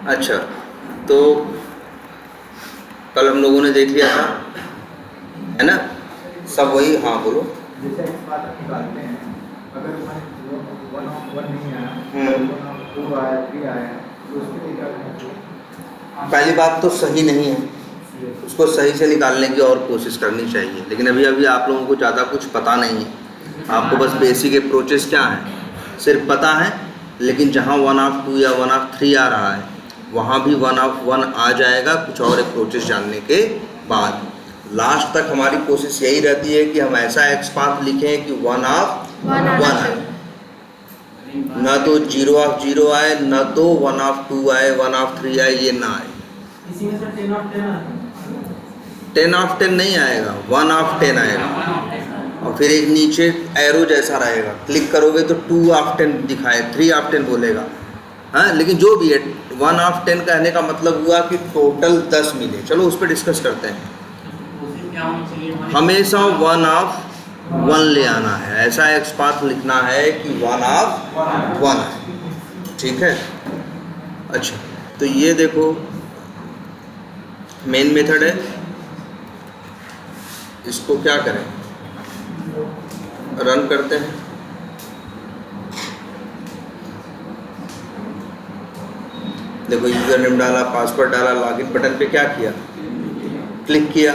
अच्छा, तो कल हम लोगों ने देख लिया था, है ना, सब वही। हाँ बोलो। जैसे x बार निकालते हैं, अगर वन नहीं आया, 2 आया, 3 आया, तो उसके लिए क्या करना चाहिए? पहली बात तो सही नहीं है, उसको सही से निकालने की और कोशिश करनी चाहिए, लेकिन अभी अभी आप लोगों को ज़्यादा कुछ पता नहीं है। आपको बस बेसिक अप्रोचेस क्या हैं सिर्फ पता है, लेकिन जहाँ 1/2 या 1/3 आ रहा है वहाँ भी 1/1 आ जाएगा कुछ और अप्रोचेस जानने के बाद। लास्ट तक हमारी कोशिश यही रहती है कि हम ऐसा एक्स पाथ लिखें कि 1/1 आए, न तो 0/0 आए, न तो 1/2 आए, 1/3 आए, ये ना आए। इसी में से 10/10 नहीं आएगा, 1/10 आएगा। और फिर एक नीचे एरो जैसा रहेगा, क्लिक करोगे तो 2/10 दिखाए, 3/10 बोलेगा। हाँ, लेकिन जो भी है 1/10 कहने का मतलब हुआ कि टोटल 10 मिले। चलो उस पर डिस्कस करते हैं। हमेशा 1/1 ले आना है, ऐसा एक्स पाथ लिखना है कि 1/1 है, ठीक है। अच्छा, तो ये देखो मेन मेथड है, इसको क्या करें, रन करते हैं। देखो यूजर नेम डाला, पासवर्ड डाला, लॉगिन बटन पे क्या किया, क्लिक किया।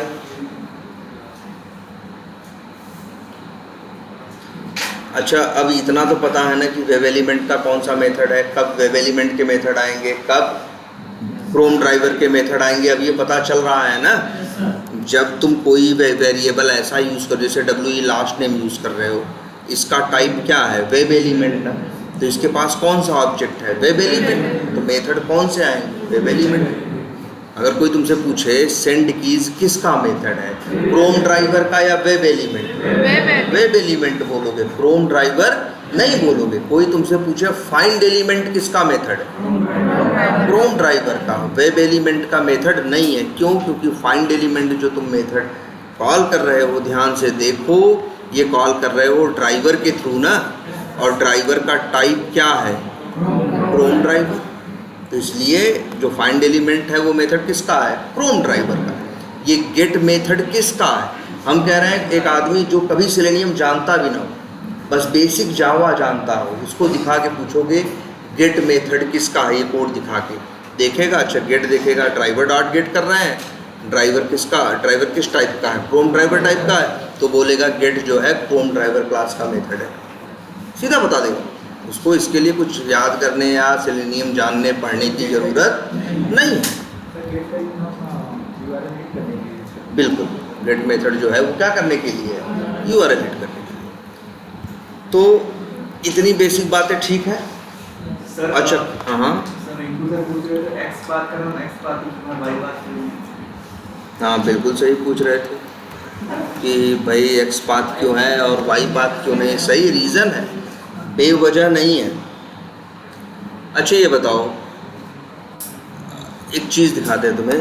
अच्छा, अब इतना तो पता है ना कि वेब एलिमेंट का कौन सा मेथड है, कब वेब एलिमेंट के मेथड आएंगे, कब क्रोम ड्राइवर के मेथड आएंगे, अब ये पता चल रहा है ना। जब तुम कोई वेरिएबल ऐसा यूज़ करो, जैसे WE लास्ट नेम यूज़ कर रहे हो, इसका टाइप क्या है, वेब एलिमेंट ना, तो इसके पास कौन सा ऑब्जेक्ट है, वेब एलिमेंट, तो मेथड कौन से आएंगे, वेब एलिमेंट। अगर कोई तुमसे पूछे सेंड कीज किसका मेथड है, क्रोम ड्राइवर का या वेब एलिमेंट, वेब एलिमेंट बोलोगे, क्रोम ड्राइवर नहीं बोलोगे। कोई तुमसे पूछे फाइंड एलिमेंट किसका मेथड है, क्रोम ड्राइवर का, वेब एलिमेंट का मेथड नहीं है। क्यों? क्योंकि फाइंड एलिमेंट जो तुम मेथड कॉल कर रहे हो, ध्यान से देखो, ये कॉल कर रहे हो ड्राइवर के थ्रू ना, और ड्राइवर का टाइप क्या है, क्रोम ड्राइवर। तो इसलिए जो फाइंड एलिमेंट है वो मेथड किसका है, क्रोम ड्राइवर का। ये गेट मेथड किसका है, हम कह रहे हैं एक आदमी जो कभी सेलेनियम जानता भी ना हो, बस बेसिक जावा जानता हो, उसको दिखा के पूछोगे गेट मेथड किसका है, ये कोड दिखा के देखेगा। अच्छा, गेट देखेगा, ड्राइवर डॉट गेट कर रहे हैं, ड्राइवर किसका, ड्राइवर किस टाइप का है, क्रोम ड्राइवर टाइप का है, तो बोलेगा गेट जो है क्रोम ड्राइवर क्लास का मेथड है, सीधा बता देगा। उसको इसके लिए कुछ याद करने या सेलेनियम जानने पढ़ने की ज़रूरत नहीं है। बिल्कुल, गेट मेथड जो है वो क्या करने के लिए है, URL हिट करने के लिए। तो इतनी बेसिक बातें ठीक है। अच्छा, हाँ हाँ, बिल्कुल सही पूछ रहे थे कि भाई एक्स पाथ क्यों है और वाई पाथ क्यों नहीं, सही रीज़न है, बेवजह नहीं है। अच्छा, ये बताओ, एक चीज़ दिखाते हैं तुम्हें,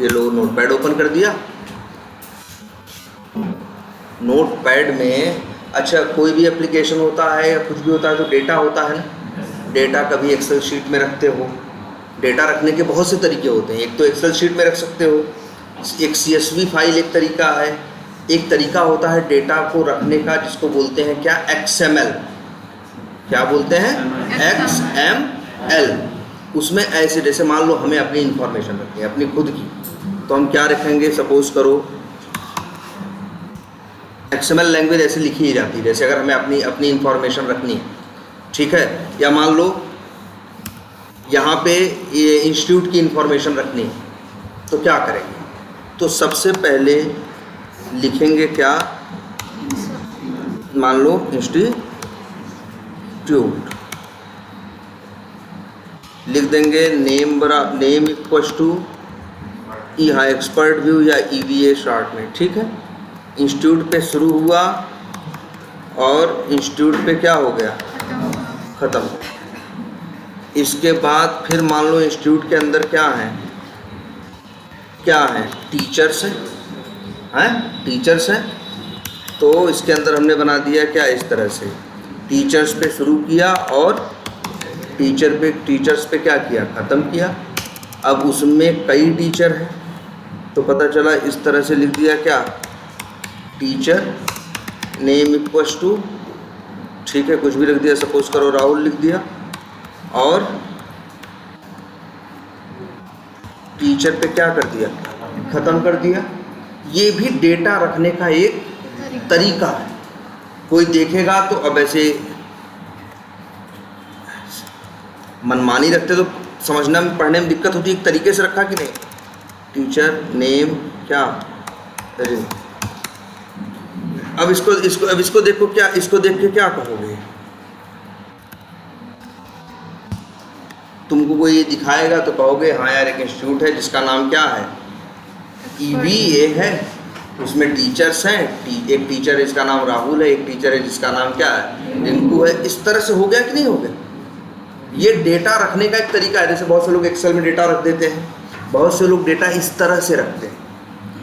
ये लो नोटपैड ओपन कर दिया। नोटपैड में अच्छा कोई भी एप्लीकेशन होता है या कुछ भी होता है तो डेटा होता है ना, डेटा कभी एक्सेल शीट में रखते हो, डेटा रखने के बहुत से तरीके होते हैं। एक तो एक्सेल शीट में रख सकते हो, एक CSV फाइल एक तरीका है, एक तरीका होता है डेटा को रखने का जिसको बोलते हैं क्या, XML, क्या बोलते हैं, XML। उसमें ऐसे जैसे मान लो हमें अपनी इंफॉर्मेशन रखनी है अपनी खुद की, तो हम क्या रखेंगे, सपोज करो XML लैंग्वेज ऐसे लिखी ही जाती है, जैसे अगर हमें अपनी इंफॉर्मेशन रखनी है, ठीक है। या मान लो यहाँ पे ये इंस्टीट्यूट की इंफॉर्मेशन रखनी है, तो क्या करेंगे, तो सबसे पहले लिखेंगे क्या, मान लो इंस्टीट्यूट लिख देंगे, नेम इक्वल्स टू यहाँ एक्सपर्ट व्यू या EVA शॉर्ट में, ठीक है। इंस्टीट्यूट पे शुरू हुआ और इंस्टीट्यूट पे क्या हो गया, ख़त्म। इसके बाद फिर मान लो इंस्टीट्यूट के अंदर क्या है, टीचर्स हैं, टीचर्स हैं, तो इसके अंदर हमने बना दिया क्या, इस तरह से टीचर्स पे शुरू किया और टीचर्स पे क्या किया, ख़त्म किया। अब उसमें कई टीचर हैं तो पता चला इस तरह से लिख दिया क्या, टीचर नेम इक्वल्स टू, ठीक है, कुछ भी लिख दिया, सपोज करो राहुल लिख दिया, और टीचर पे क्या कर दिया, ख़त्म कर दिया। ये भी डेटा रखने का एक तरीका है। कोई देखेगा तो अब ऐसे मनमानी रखते तो समझना में, पढ़ने में दिक्कत होती है। एक तरीके से रखा कि नहीं, टीचर नेम क्या, अब इसको देखो, क्या इसको देख के क्या कहोगे, तुमको कोई ये दिखाएगा तो कहोगे हाँ यार एक इंस्टीट्यूट है जिसका नाम क्या है, EVA है, उसमें टीचर्स हैं, एक टीचर है जिसका नाम राहुल है, एक टीचर है जिसका नाम क्या है, रिंकू है। इस तरह से हो गया कि नहीं हो गया। ये डेटा रखने का एक तरीका है। जैसे बहुत से लोग एक्सेल में डेटा रख देते हैं, बहुत से लोग डेटा इस तरह से रखते हैं,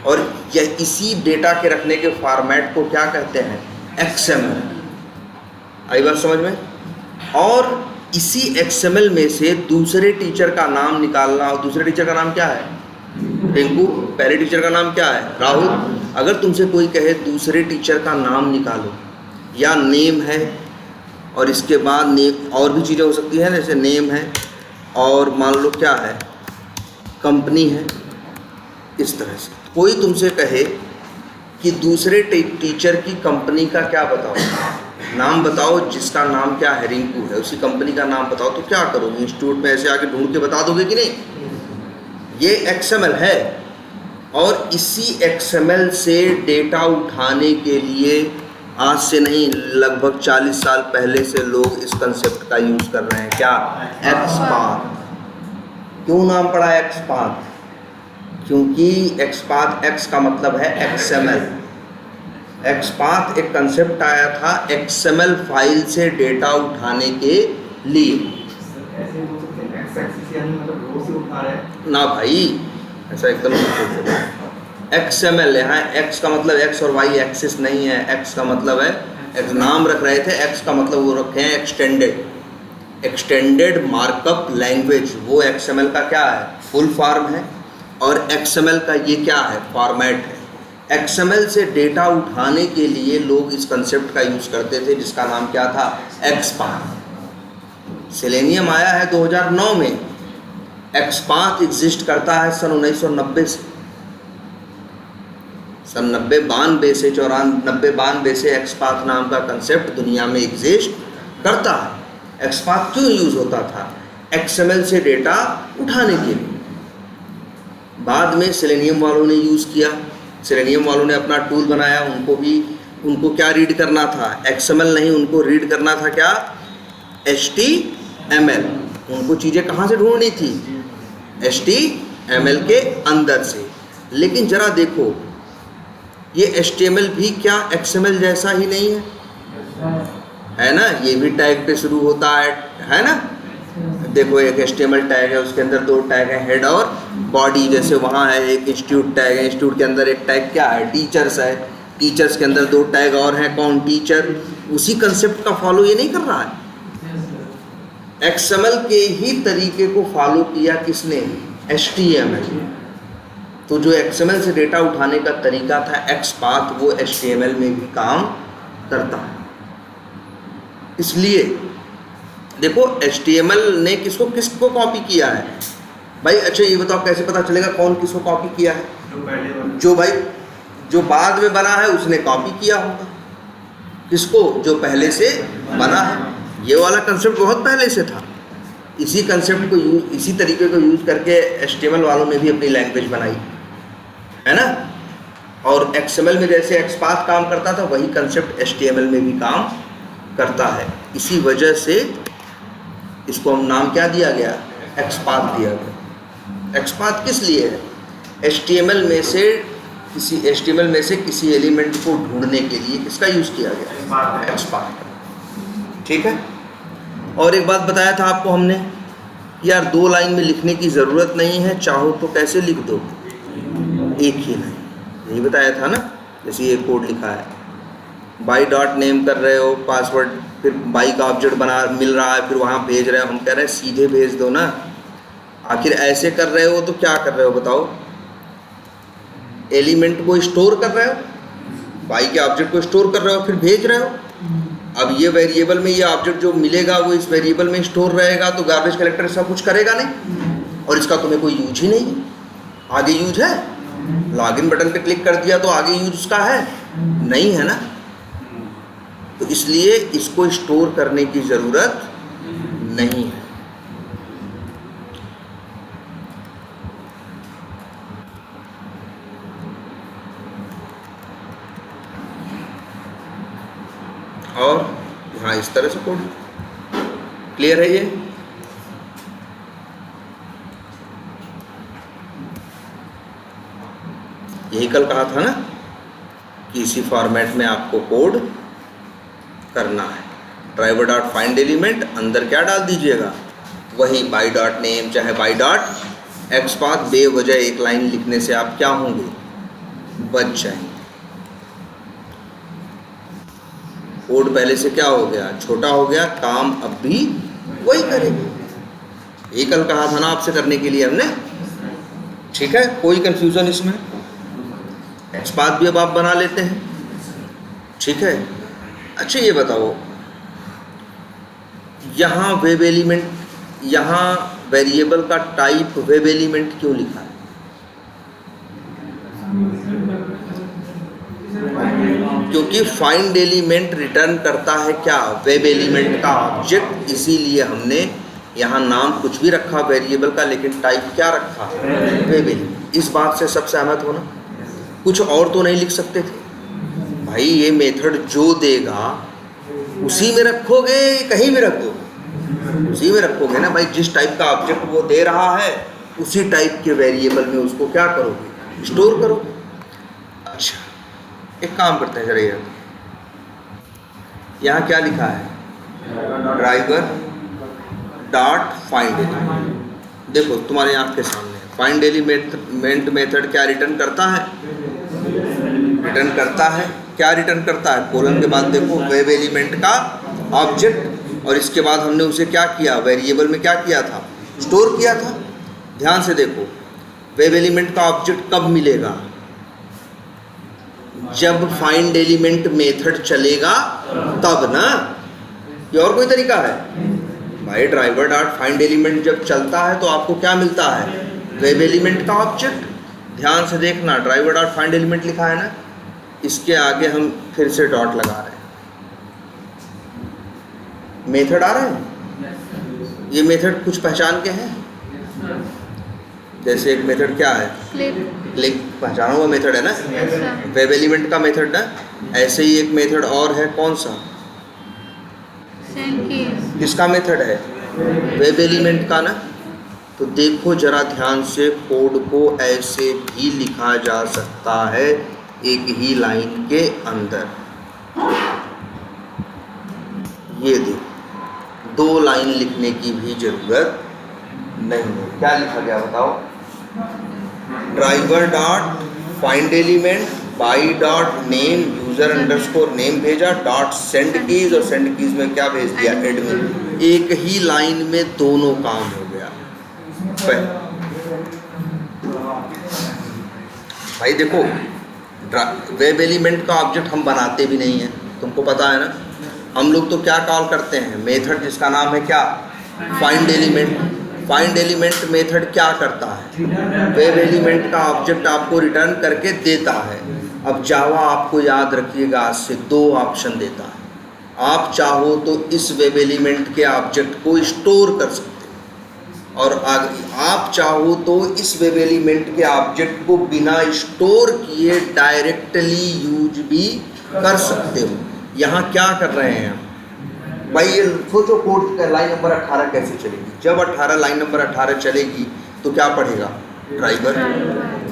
और यह इसी डेटा के रखने के फॉर्मेट को क्या कहते हैं, XML। आई बात समझ में। और इसी XML में से दूसरे टीचर का नाम निकालना, और दूसरे टीचर का नाम क्या है, रिंकू, पहले टीचर का नाम क्या है, राहुल। अगर तुमसे कोई कहे दूसरे टीचर का नाम निकालो, या नेम है और इसके बाद नेम और भी चीज़ें हो सकती हैं, जैसे नेम है और मान लो क्या है, कंपनी है, इस तरह से। कोई तुमसे कहे कि दूसरे टीचर की कंपनी का क्या बताओ, नाम बताओ, जिसका नाम क्या है, रिंकू है, उसी कंपनी का नाम बताओ, तो क्या करोगे, इंस्टीट्यूट में ऐसे आके ढूंढ के बता दोगे कि नहीं। ये XML है, और इसी XML से डेटा उठाने के लिए आज से नहीं, लगभग 40 साल पहले से लोग इस कंसेप्ट का यूज़ कर रहे हैं। क्या, XPath। क्यों नाम पड़ा XPath, क्योंकि XPath, X का मतलब है XML। XPath एक कंसेप्ट आया था XML फाइल से डेटा उठाने के लिए। ना भाई, ऐसा एकदम XML यहाँ X का मतलब X और Y एक्सिस नहीं है। X का मतलब है, X नाम रख रहे थे, X का मतलब वो रखे हैं एक्सटेंडेड मार्कअप लैंग्वेज। वो XML का क्या है, फुल फॉर्म है, और XML का ये क्या है, फॉर्मेट है। XML से डेटा उठाने के लिए लोग इस कंसेप्ट का यूज़ करते थे, जिसका नाम क्या था, XPath। सेलेनियम आया है 2009 में। XPath एग्जिस्ट करता है सन 1990 से, सन 92 से 92 से XPath नाम का कंसेप्ट दुनिया में एग्जिस्ट करता है। XPath क्यों यूज़ होता था, XML से डेटा उठाने के लिए। बाद में सेलेनियम वालों ने यूज़ किया, सेलेनियम वालों ने अपना टूल बनाया। उनको क्या रीड करना था, XML नहीं, उनको रीड करना था क्या, HTML। उनको चीज़ें कहाँ से ढूंढनी थी, HTML के अंदर से। लेकिन ज़रा देखो, ये HTML भी क्या XML जैसा ही नहीं है ना। ये भी टैग पे शुरू होता है ना। देखो, एक HTML टैग है, उसके अंदर 2 टैग हैं, हेड और बॉडी। जैसे वहाँ है एक इंस्टीट्यूट टैग है, इंस्टीट्यूट के अंदर एक टैग क्या है, टीचर्स है, टीचर्स के अंदर 2 टैग और हैं, कौन, टीचर। उसी कंसेप्ट का फॉलो ये नहीं कर रहा है। XML के ही तरीके को फॉलो किया किसने, HTML। तो जो XML से डेटा उठाने का तरीका था XPath, वो HTML में भी काम करता है। इसलिए देखो, HTML ने किसको कॉपी किया है भाई। अच्छा ये बताओ, कैसे पता चलेगा कौन किसको कॉपी किया है, जो बाद में बना है उसने कॉपी किया होगा। किसको, जो पहले से बना है। ये वाला कंसेप्ट बहुत पहले से था। इसी कंसेप्ट को इसी तरीके को यूज़ करके HTML वालों ने भी अपनी लैंग्वेज बनाई है ना। और XML में जैसे XPath काम करता था, वही कंसेप्ट HTML में भी काम करता है। इसी वजह से इसको हम नाम क्या दिया गया, XPath दिया गया। XPath किस लिए है, HTML में से किसी एलिमेंट को ढूंढने के लिए किसका यूज़ किया गया, XPath। ठीक है। और एक बात बताया था आपको हमने, यार 2 लाइन में लिखने की ज़रूरत नहीं है, चाहो तो कैसे लिख दो, एक ही लाइन। यही बताया था ना। जैसे ये कोड लिखा है, बाई डॉट नेम कर रहे हो पासवर्ड, फिर बाई का ऑब्जेक्ट बना मिल रहा है, फिर वहाँ भेज रहे हो, हम कह रहे हैं सीधे भेज दो ना। आखिर ऐसे कर रहे हो तो क्या कर रहे हो बताओ? एलिमेंट को स्टोर कर रहे हो, बाई के ऑब्जेक्ट को स्टोर कर रहे हो, फिर भेज रहे हो। अब ये वेरिएबल में ये ऑब्जेक्ट जो मिलेगा वो इस वेरिएबल में स्टोर रहेगा, तो गार्बेज कलेक्टर इसका कुछ करेगा नहीं, और इसका तुम्हें कोई यूज ही नहीं है। आगे यूज है? लॉगिन बटन पे क्लिक कर दिया तो आगे यूज उसका है? नहीं है ना। तो इसलिए इसको स्टोर करने की ज़रूरत नहीं है। और हाँ, इस तरह से कोड क्लियर है ये। यही कल कहा था ना कि इसी फॉर्मेट में आपको कोड करना है। ड्राइवर डॉट फाइंड एलिमेंट, अंदर क्या डाल दीजिएगा? वही बाई डॉट नेम चाहे बाई डॉट एक्सपाथ। बेवजह एक लाइन लिखने से आप क्या होंगे? बच जाएंगे। कोड पहले से क्या हो गया? छोटा हो गया, काम अब भी वही करेंगे। ये कल कहा था ना आपसे करने के लिए हमने, ठीक है? कोई कंफ्यूजन इसमें? एक्सपाथ भी अब आप बना लेते हैं, ठीक है? अच्छा ये बताओ, यहाँ वेब एलिमेंट, यहाँ वेरिएबल का टाइप वेब एलिमेंट क्यों लिखा है? क्योंकि फाइंड एलिमेंट रिटर्न करता है क्या? वेब एलिमेंट का ऑब्जेक्ट। इसीलिए हमने यहाँ नाम कुछ भी रखा वेरिएबल का, लेकिन टाइप क्या रखा? Web element. इस बात से सब सहमत हो ना? कुछ और तो नहीं लिख सकते थे भाई। ये मेथड जो देगा उसी में रखोगे, कहीं भी रख दो, उसी में रखोगे ना भाई। जिस टाइप का ऑब्जेक्ट वो दे रहा है उसी टाइप के वेरिएबल में उसको क्या करोगे? स्टोर करोगे। अच्छा, एक काम करते हैं जरा, यहाँ क्या लिखा है? Driver dot find element. देखो तुम्हारे आँख के सामने फाइंड एलिमेंट मेथड क्या रिटर्न करता है? रिटर्न करता है क्या? रिटर्न करता है कोलन के बाद देखो वेब एलिमेंट का ऑब्जेक्ट, और इसके बाद हमने उसे क्या किया? वेरिएबल में क्या किया था? स्टोर किया था। ध्यान से देखो, वेब एलिमेंट का ऑब्जेक्ट कब मिलेगा? जब फाइंड एलिमेंट मेथड चलेगा तब ना। ये और कोई तरीका है भाई? ड्राइवर डॉट फाइंड एलिमेंट जब चलता है तो आपको क्या मिलता है? वेब एलिमेंट का ऑब्जेक्ट। ध्यान से देखना, ड्राइवर डॉट फाइंड एलिमेंट लिखा है ना, इसके आगे हम फिर से डॉट लगा रहे हैं। मेथड आ रहे हैं। ये मेथड कुछ पहचान के हैं? जैसे एक मेथड क्या है? क्लिक, पहचाना हुआ मेथड है ना, वेब एलिमेंट का मेथड ना। ऐसे ही एक मेथड और है, कौन सा? किसका मेथड है? वेब एलिमेंट का ना। तो देखो जरा ध्यान से, कोड को ऐसे भी लिखा जा सकता है एक ही लाइन के अंदर। ये देखो, 2 लाइन लिखने की भी जरूरत नहीं है। क्या लिखा गया बताओ? Driver dot find element by dot name user underscore name भेजा, डॉट सेंड कीज, और सेंड कीज में क्या भेज दिया? एडमिन। एक ही लाइन में दोनों काम हो गया। भाई देखो, वेब एलिमेंट का ऑब्जेक्ट हम बनाते भी नहीं हैं, तुमको पता है ना। हम लोग तो क्या कॉल करते हैं? मेथड जिसका नाम है क्या? Find element. Find element method क्या करता है? वेब एलिमेंट का ऑब्जेक्ट आपको रिटर्न करके देता है। अब जावा आपको याद रखिएगा, आज से 2 ऑप्शन देता है। आप चाहो तो इस वेब एलिमेंट के ऑब्जेक्ट को स्टोर कर सकते हो, और आप चाहो तो इस वेब एलिमेंट के ऑब्जेक्ट को बिना स्टोर किए डायरेक्टली यूज भी कर सकते हो। यहाँ क्या कर रहे हैं भाई? ये सोचो, कोड का लाइन नंबर 18 कैसे चलेगी? जब 18 लाइन नंबर 18 चलेगी तो क्या पढ़ेगा? ड्राइवर।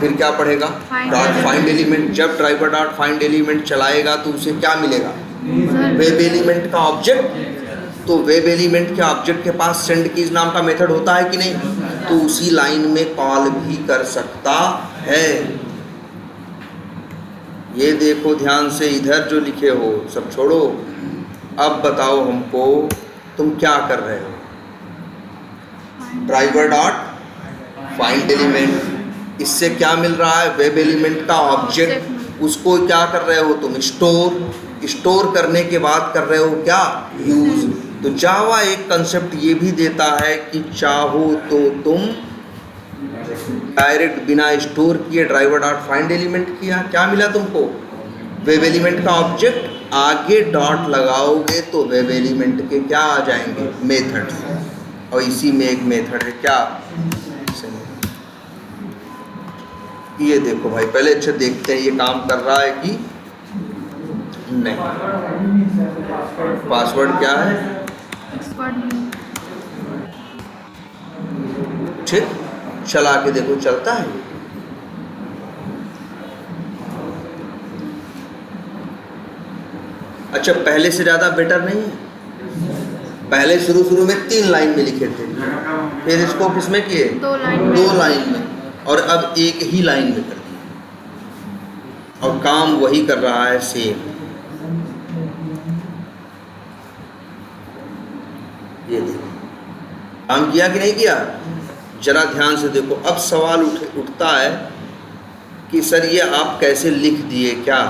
फिर क्या पढ़ेगा? Dot find element. जब ड्राइवर डॉट फाइंड एलिमेंट चलाएगा तो उसे क्या मिलेगा? वेब एलिमेंट का ऑब्जेक्ट। तो वेब एलिमेंट के ऑब्जेक्ट के पास सेंड कीज नाम का मेथड होता है कि नहीं? तो उसी लाइन में कॉल भी कर सकता है। ये देखो ध्यान से, इधर जो लिखे हो सब छोड़ो। अब बताओ हमको तुम क्या कर रहे हो। ड्राइवर डॉट फाइंड एलिमेंट, इससे क्या मिल रहा है, वेब एलिमेंट का ऑब्जेक्ट। उसको क्या कर रहे हो तुम, स्टोर करने के बाद कर रहे हो क्या, यूज। तो जावा एक कंसेप्ट ये भी देता है कि चाहो तो तुम डायरेक्ट बिना स्टोर किए ड्राइवर डॉट फाइंड एलिमेंट किया, क्या मिला तुमको, वेब एलिमेंट का ऑब्जेक्ट। आगे डॉट लगाओगे तो वेब एलिमेंट के क्या आ जाएंगे, मेथड। और इसी में एक मेथड है क्या, ये देखो भाई, पहले अच्छे देखते हैं ये काम कर रहा है कि नहीं। पासवर्ड क्या है, ठीक, चला के देखो चलता है। अच्छा, पहले से ज़्यादा बेटर नहीं है। पहले शुरू में 3 लाइन में लिखे थे, फिर इसको किसमें किए, 2 लाइन में, और अब एक ही लाइन में कर दिया और काम वही कर रहा है सेम। ये देखो काम किया कि नहीं किया, जरा ध्यान से देखो। अब सवाल उठता है कि सर ये आप कैसे लिख दिए, क्या,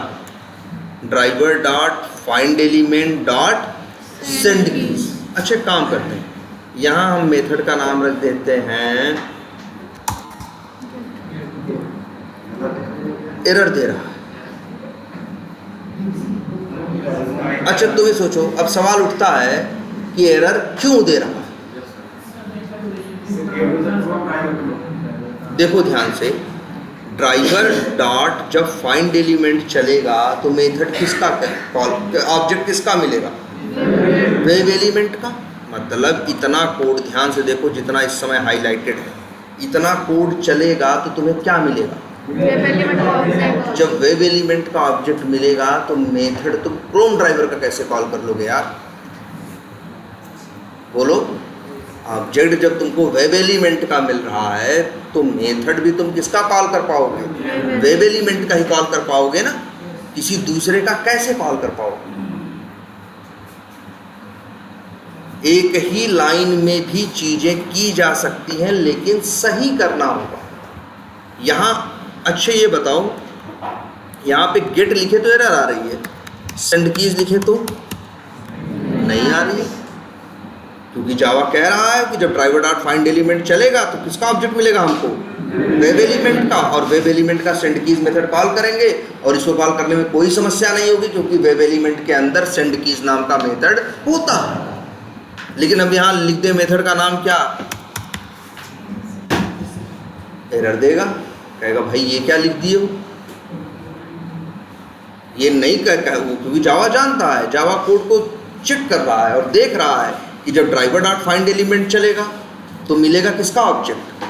driver dot find element dot send keys. अच्छे काम करते हैं, यहाँ हम मेथड का नाम रख देते हैं, एरर दे रहा है। अच्छा तुम ही सोचो, अब सवाल उठता है कि एरर क्यों दे रहा है। देखो ध्यान से, ड्राइवर डॉट जब फाइंड एलिमेंट चलेगा तो मेथड किसका कॉल, ऑब्जेक्ट किसका मिलेगा, वेब एलिमेंट का। मतलब इतना कोड ध्यान से देखो, जितना इस समय हाईलाइटेड है, इतना कोड चलेगा तो तुम्हें क्या मिलेगा, जब वेब एलिमेंट का ऑब्जेक्ट मिलेगा तो मेथड तुम क्रोम ड्राइवर का कैसे कॉल कर लोगे यार, बोलो। ऑब्जेक्ट जब तुमको वेब एलिमेंट का मिल रहा है तो मेथड भी तुम किसका कॉल कर पाओगे, वेब एलिमेंट का ही कॉल कर पाओगे ना, किसी दूसरे का कैसे कॉल कर पाओगे। एक ही लाइन में भी चीजें की जा सकती हैं, लेकिन सही करना होगा। यहाँ अच्छे ये बताओ, यहाँ पे गेट लिखे तो एरर आ रही है, सेंड कीज लिखे तो नहीं आ रही है, क्योंकि जावा कह रहा है कि जब ड्राइवर डॉट फाइंड एलिमेंट चलेगा तो किसका ऑब्जेक्ट मिलेगा हमको, वेब एलिमेंट का। और वेब एलिमेंट का सेंड कीज मेथड कॉल करेंगे और इसको कॉल करने में कोई समस्या नहीं होगी, क्योंकि वेब एलिमेंट के अंदर सेंड कीज नाम का मेथड होता है। लेकिन अब यहाँ लिख दे मेथड का नाम क्या, एरर देगा, कहेगा भाई ये क्या लिख दिए हो, ये नहीं कह वो, क्योंकि जावा जानता है, जावा कोड को चेक कर रहा है और देख रहा है कि जब ड्राइवर डॉट फाइंड एलिमेंट चलेगा तो मिलेगा किसका ऑब्जेक्ट,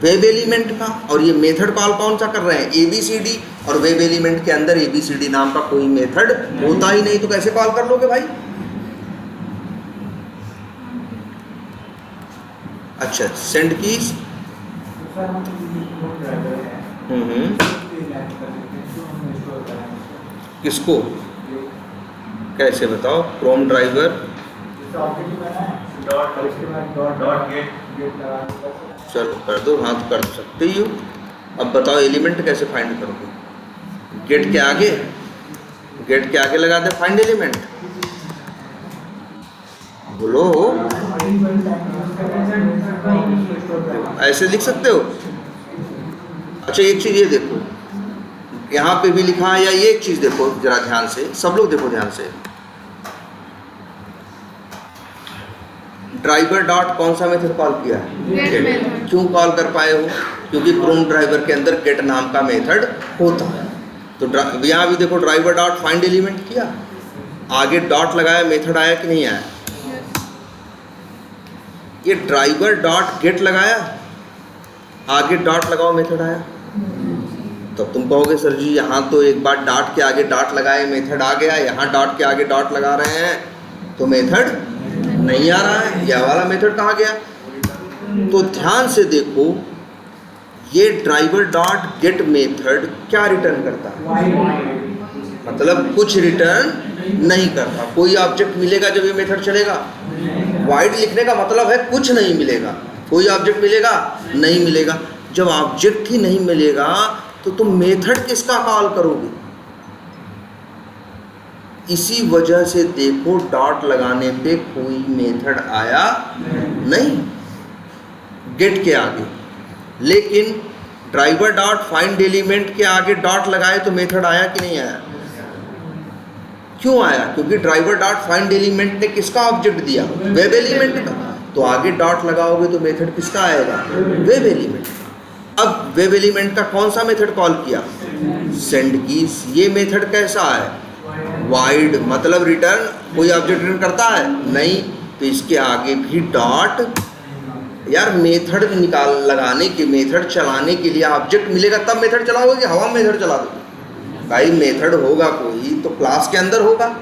वेब एलिमेंट का। और ये मेथड कॉल कौन सा कर रहे हैं, ABCD, और वेब एलिमेंट के अंदर ABCD नाम का कोई मेथड होता ही नहीं, तो कैसे कॉल कर लोगे भाई। अच्छा, सेंड कीज, किसको कैसे बताओ, क्रोम ड्राइवर, चलो कर दो, हाँ तो कर सकते ही हो। अब बताओ एलिमेंट कैसे फाइंड करोगे, गेट के आगे लगा दे फाइंड एलिमेंट, बोलो, ऐसे लिख सकते हो। अच्छा एक चीज ये देखो, यहाँ पे भी लिखा है, या ये एक चीज देखो जरा ध्यान से, सब लोग देखो ध्यान से, ड्राइवर डॉट कौन सा मेथड कॉल किया है, गेट। क्यों कॉल कर पाए हो, क्योंकि क्रोम ड्राइवर के अंदर गेट नाम का मेथड होता है। तो यहाँ भी देखो ड्राइवर डॉट फाइंड एलिमेंट किया, आगे डॉट लगाया, मेथड आया कि नहीं आया। ये ड्राइवर डॉट गेट लगाया, आगे डॉट लगाओ, मेथड आया। तब तुम कहोगे सर जी यहाँ तो एक बार डॉट के आगे डॉट लगाए मेथड आ गया, यहाँ डॉट के आगे डॉट लगा रहे हैं तो मेथड नहीं आ रहा है, यह वाला मेथड कहाँ गया। तो ध्यान से देखो, ये ड्राइवर डॉट गेट मेथड क्या रिटर्न करता है? मतलब कुछ रिटर्न नहीं करता। कोई ऑब्जेक्ट मिलेगा जब ये मेथड चलेगा? वाइड लिखने का मतलब है कुछ नहीं मिलेगा। कोई ऑब्जेक्ट मिलेगा? नहीं मिलेगा। जब ऑब्जेक्ट ही नहीं मिलेगा तो तुम मेथड किसका कॉल करोगे? इसी वजह से देखो डॉट लगाने पे कोई मेथड आया नहीं गेट के आगे, लेकिन ड्राइवर डॉट फाइंड एलिमेंट के आगे डॉट लगाए तो मेथड आया कि नहीं आया? क्यों आया? क्योंकि ड्राइवर डॉट फाइंड एलिमेंट ने किसका ऑब्जेक्ट दिया? वेब एलिमेंट का। तो आगे डॉट लगाओगे तो मेथड किसका आएगा? Web element. अब वेब एलिमेंट का कौन सा मेथड कॉल किया? Send keys. ये मेथड कैसा है? वाइड, मतलब रिटर्न कोई ऑब्जेक्ट रिटर्न करता है नहीं, तो इसके आगे भी डॉट। यार मेथड निकाल लगाने के, मेथड चलाने के लिए ऑब्जेक्ट मिलेगा तब मेथड चलाओगे कि हवा में मेथड चला दोगे? भाई मेथड होगा कोई तो क्लास के अंदर होगा।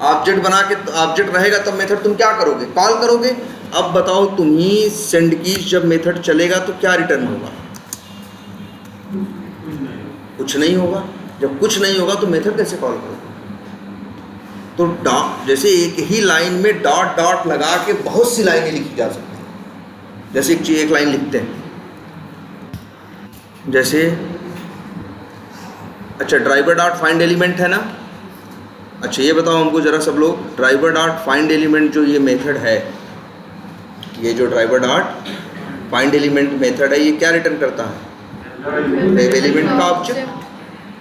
ऑब्जेक्ट बना के ऑब्जेक्ट रहेगा तब मेथड तुम क्या करोगे? कॉल करोगे। अब बताओ तुम ही सेंड कीज जब मेथड चलेगा तो क्या रिटर्न होगा? कुछ नहीं होगा। जब कुछ नहीं होगा तो मेथड कैसे कॉल करोगे? तो डॉट, जैसे एक ही लाइन में डॉट डॉट लगा के बहुत सी लाइनें लिखी जा सकती हैं। जैसे एक लाइन लिखते हैं, जैसे अच्छा ड्राइवर डॉट फाइंड एलिमेंट है ना। अच्छा ये बताओ हमको जरा सब लोग, ड्राइवर डॉट फाइंड एलिमेंट जो ये मेथड है, ये जो driver dot find element method है, ये क्या रिटर्न करता है? वेब एलिमेंट का ऑब्जेक्ट।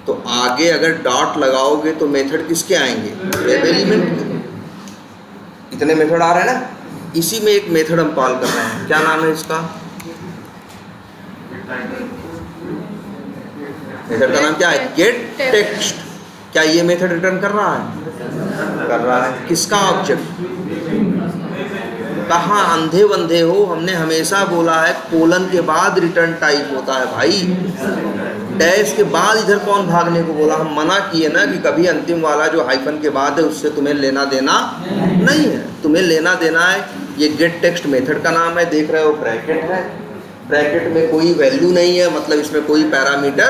तो आगे अगर डॉट लगाओगे तो मेथड किसके आएंगे? वेब एलिमेंट के। इतने मेथड आ रहे हैं ना। इसी में एक मेथड हम कॉल कर रहे हैं, क्या नाम है इसका? मेथड का नाम क्या है? Gate text. क्या ये मेथड रिटर्न कर रहा है? कर रहा है। किसका ऑब्जेक्ट? कहाँ अंधे बंधे हो? हमने हमेशा बोला है कोलन के बाद रिटर्न टाइप होता है भाई। डैश के बाद इधर कौन भागने को बोला? हम मना किए ना कि कभी अंतिम वाला जो हाइफन के बाद है उससे तुम्हें लेना देना नहीं है। तुम्हें लेना देना है ये गेट टेक्स्ट मेथड का नाम है। देख रहे हो ब्रैकेट है, ब्रैकेट में कोई वैल्यू नहीं है, मतलब इसमें कोई पैरामीटर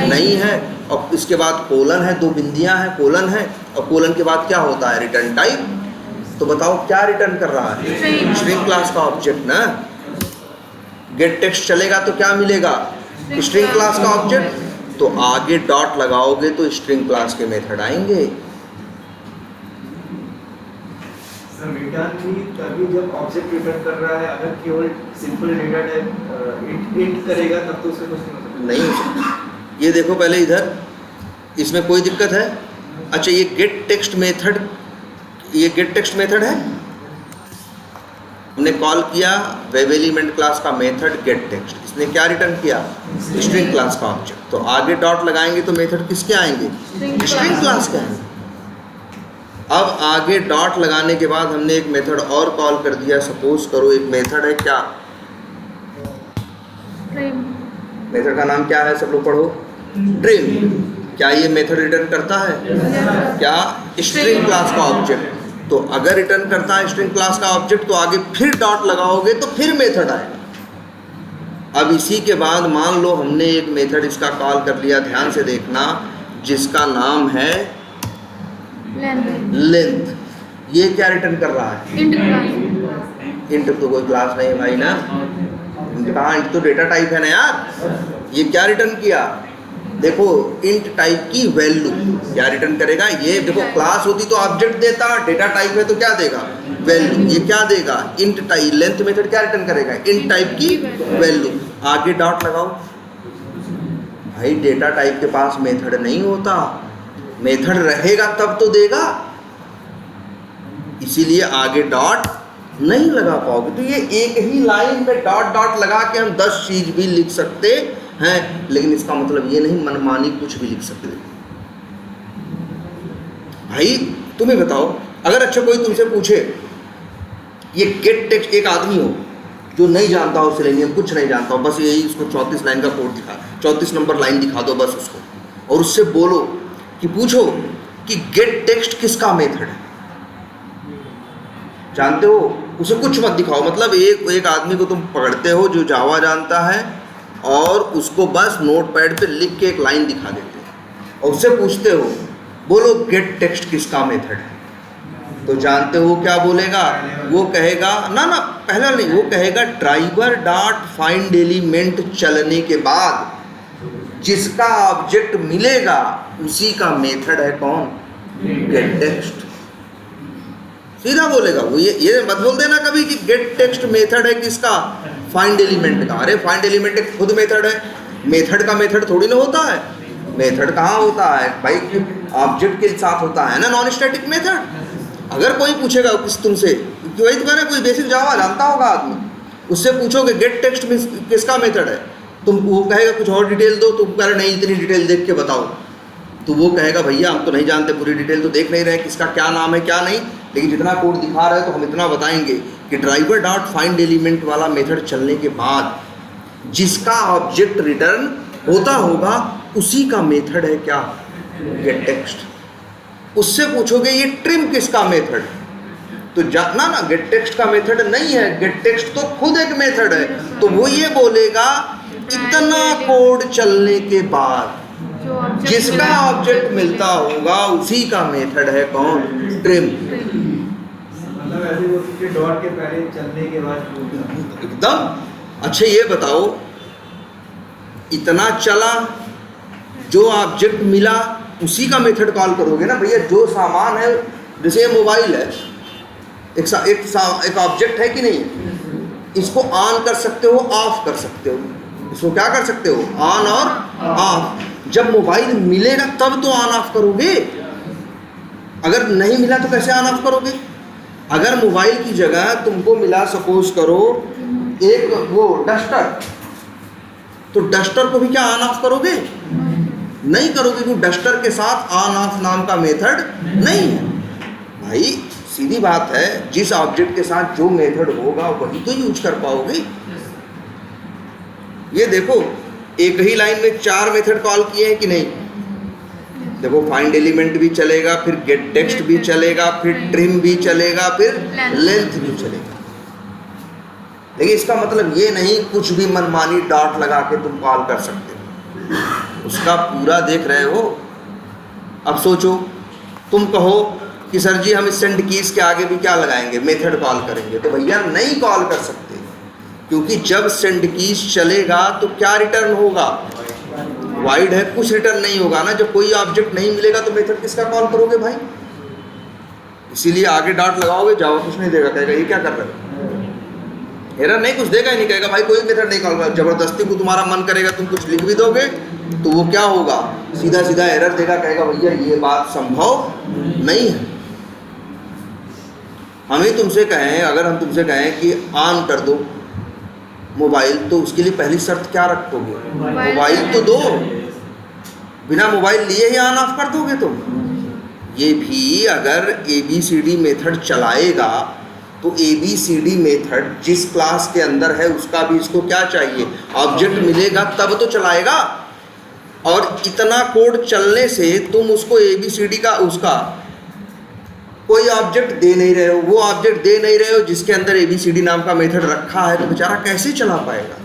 नहीं है। और इसके बाद कोलन है, दो बिंदियां हैं, कोलन है, और कोलन के बाद क्या होता है? Return type. तो बताओ क्या रिटर्न कर रहा है? स्ट्रिंग क्लास का ऑब्जेक्ट ना। गेट टेक्स्ट चलेगा तो क्या मिलेगा? स्ट्रिंग क्लास का ऑब्जेक्ट। तो आगे डॉट लगाओगे तो स्ट्रिंग क्लास के मेथड आएंगे। रिटर्न भी तभी जब ऑब्जेक्ट रिटर्न कर रहा है, अगर केवल सिंपल डेटा टाइप इंट करेगा तब तो उससे कुछ नहीं हो सकता। ये देखो पहले इधर, इसमें कोई दिक्कत है? अच्छा ये गेट टेक्स्ट मेथड, ये गेट टेक्स्ट मेथड है। हमने कॉल किया वेब एलिमेंट क्लास का मेथड गेट टेक्स्ट। इसने क्या रिटर्न किया? स्ट्रिंग क्लास का ऑब्जेक्ट। तो आगे डॉट लगाएंगे तो मेथड किसके आएंगे? स्ट्रिंग क्लास के आएंगे। अब आगे डॉट लगाने के बाद हमने एक मेथड और कॉल कर दिया। सपोज करो एक मेथड है क्या? मेथड का नाम क्या है? सब लोग पढ़ो। ट्रिम। क्या ये मेथड रिटर्न करता है? क्या? स्ट्रिंग क्लास का ऑब्जेक्ट। तो अगर रिटर्न करता है स्ट्रिंग क्लास का ऑब्जेक्ट तो आगे फिर डॉट लगाओगे तो फिर मेथड आएगा। अब इसी के बाद मान लो हमने एक मेथड इसका कॉल कर लिया, ध्यान से देखना, जिसका नाम है लेंथ। ये क्या रिटर्न कर रहा है? इंट तो कोई क्लास नहीं है भाई ना। कहाँ? इंट तो डेटा टाइप है ना यार। ये क्या रिटर्न किया? देखो इंट टाइप की वैल्यू क्या रिटर्न करेगा? ये देखो क्लास होती तो ऑब्जेक्ट देता, डेटा टाइप है तो क्या देगा? वैल्यू। ये क्या देगा? Int type. लेंथ मेथड क्या रिटर्न करेगा? इंट टाइप की वैल्यू। आगे डॉट लगाओ। भाई डेटा टाइप के पास मेथड नहीं होता, मेथड रहेगा तब तो देगा, इसीलिए आगे डॉट नहीं लगा पाओगे। तो ये एक ही लाइन में डॉट डॉट लगा के हम 10 चीज भी लिख सकते हैं, लेकिन इसका मतलब ये नहीं मनमानी कुछ भी लिख सकते। भाई तुम्हें बताओ, अगर अच्छा कोई तुमसे पूछे ये गेट टेक्स्ट, एक आदमी हो जो नहीं जानता हो सेलेनियम, कुछ नहीं जानता हो, बस यही उसको 34 लाइन का कोड दिखा, 34 नंबर लाइन दिखा दो बस उसको, और उससे बोलो कि पूछो कि गेट टेक्स्ट किसका मेथड है, जानते हो? उसे कुछ मत दिखाओ। मतलब एक आदमी को तुम पकड़ते हो जो जावा जानता है और उसको बस नोटपैड पे लिख के एक लाइन दिखा देते हैं और उससे पूछते हो बोलो गेट टेक्स्ट किसका मेथड है, तो जानते हो क्या बोलेगा? वो कहेगा ना ना पहला नहीं, वो कहेगा ड्राइवर डॉट फाइंड एलिमेंट चलने के बाद जिसका ऑब्जेक्ट मिलेगा उसी का मेथड है कौन? Gate text. सीधा बोलेगा वो। ये मत बोल देना कभी कि गेट टेक्स्ट मेथड है किसका? फाइंड एलिमेंट का। अरे फाइंड एलिमेंट एक खुद मेथड है, मेथड का मेथड थोड़ी ना होता है। मेथड कहाँ होता है भाई? ऑब्जेक्ट के साथ होता है ना नॉन स्टैटिक मेथड। अगर कोई पूछेगा किस तुमसे, वही तो कह रहे कोई बेसिक जावा जानता होगा आदमी, उससे पूछोगे गेट टेक्स्ट किसका मेथड है, तुम वो कहेगा कुछ और डिटेल दो, तुम कह रहे नहीं इतनी डिटेल देख के बताओ, तो वो कहेगा भैया हम तो नहीं जानते पूरी डिटेल, तो देख नहीं रहे किसका क्या नाम है क्या नहीं, लेकिन जितना कोड दिखा रहा है तो हम इतना बताएंगे कि ड्राइवर डॉट फाइंड एलिमेंट वाला मेथड चलने के बाद जिसका ऑब्जेक्ट रिटर्न होता होगा उसी का मेथड है क्या? Gate text. उससे पूछोगे ये ट्रिम किसका मेथड, तो ना ना गेट टेक्स्ट का मेथड नहीं है, गेट टेक्स्ट तो खुद एक मेथड है। तो वो ये बोलेगा इतना कोड चलने के बाद जिसका ऑब्जेक्ट मिलता होगा उसी का मेथड है कौन? ट्रिम। मतलब ऐसे वो कि डॉट के पहले चलने के बाद एकदम। अच्छा ये बताओ इतना चला, जो ऑब्जेक्ट मिला उसी का मेथड कॉल करोगे ना भैया। जो सामान है, जैसे ये मोबाइल है, एक ऑब्जेक्ट है कि नहीं, इसको ऑन कर सकते हो, ऑफ कर सकते हो, इसको क्या कर सकते हो? ऑन और ऑफ। जब मोबाइल मिलेगा तब तो ऑन ऑफ करोगे, अगर नहीं मिला तो कैसे ऑन ऑफ करोगे? अगर मोबाइल की जगह तुमको मिला सपोज करो एक वो डस्टर, तो डस्टर को भी क्या ऑन ऑफ करोगे? नहीं करोगे, क्योंकि डस्टर के साथ ऑन ऑफ नाम का मेथड नहीं है भाई। सीधी बात है, जिस ऑब्जेक्ट के साथ जो मेथड होगा वही तो यूज कर पाओगे। ये देखो एक ही लाइन में 4 मेथड कॉल किए हैं कि नहीं? देखो फाइंड एलिमेंट भी चलेगा, फिर गेट टेक्स्ट भी चलेगा, फिर ट्रिम भी चलेगा, फिर लेंथ भी चलेगा। लेकिन इसका मतलब ये नहीं कुछ भी मनमानी डॉट लगा के तुम कॉल कर सकते हो, उसका पूरा देख रहे हो। अब सोचो, तुम कहो कि सर जी हम इस सेंड कीज के आगे भी क्या लगाएंगे? मेथड कॉल करेंगे, तो भैया नहीं कॉल कर सकते, क्योंकि जब सेंड कीज चलेगा तो क्या रिटर्न होगा? वाइड है, कुछ रिटर्न नहीं होगा ना। जब कोई ऑब्जेक्ट नहीं मिलेगा तो मेथड किसका कॉल करोगे भाई? इसीलिए आगे डॉट लगाओगे, जावा कुछ नहीं देगा, कहेगा ये क्या कर रहे हो, एरर नहीं, कुछ देगा ही नहीं, कहेगा भाई कोई मेथड नहीं कॉल कर। जबरदस्ती को तुम्हारा मन करेगा तुम कुछ लिख भी दोगे तो वो क्या होगा? सीधा सीधा एरर देगा, कहेगा भैया ये बात संभव नहीं है। हम ही तुमसे कहें, अगर हम तुमसे कहें कि ऑन कर दो मोबाइल, तो उसके लिए पहली शर्त क्या रखोगे? मोबाइल तो दो, बिना मोबाइल लिए ही ऑन ऑफ कर दोगे तुम। ये भी अगर ABCD मेथड चलाएगा तो ABCD मेथड जिस क्लास के अंदर है उसका भी इसको क्या चाहिए? ऑब्जेक्ट मिलेगा तब तो चलाएगा। और इतना कोड चलने से तुम उसको ABCD का उसका कोई ऑब्जेक्ट दे नहीं रहे हो, वो ऑब्जेक्ट दे नहीं रहे हो जिसके अंदर ABCD नाम का मेथड रखा है, तो बेचारा कैसे चला पाएगा?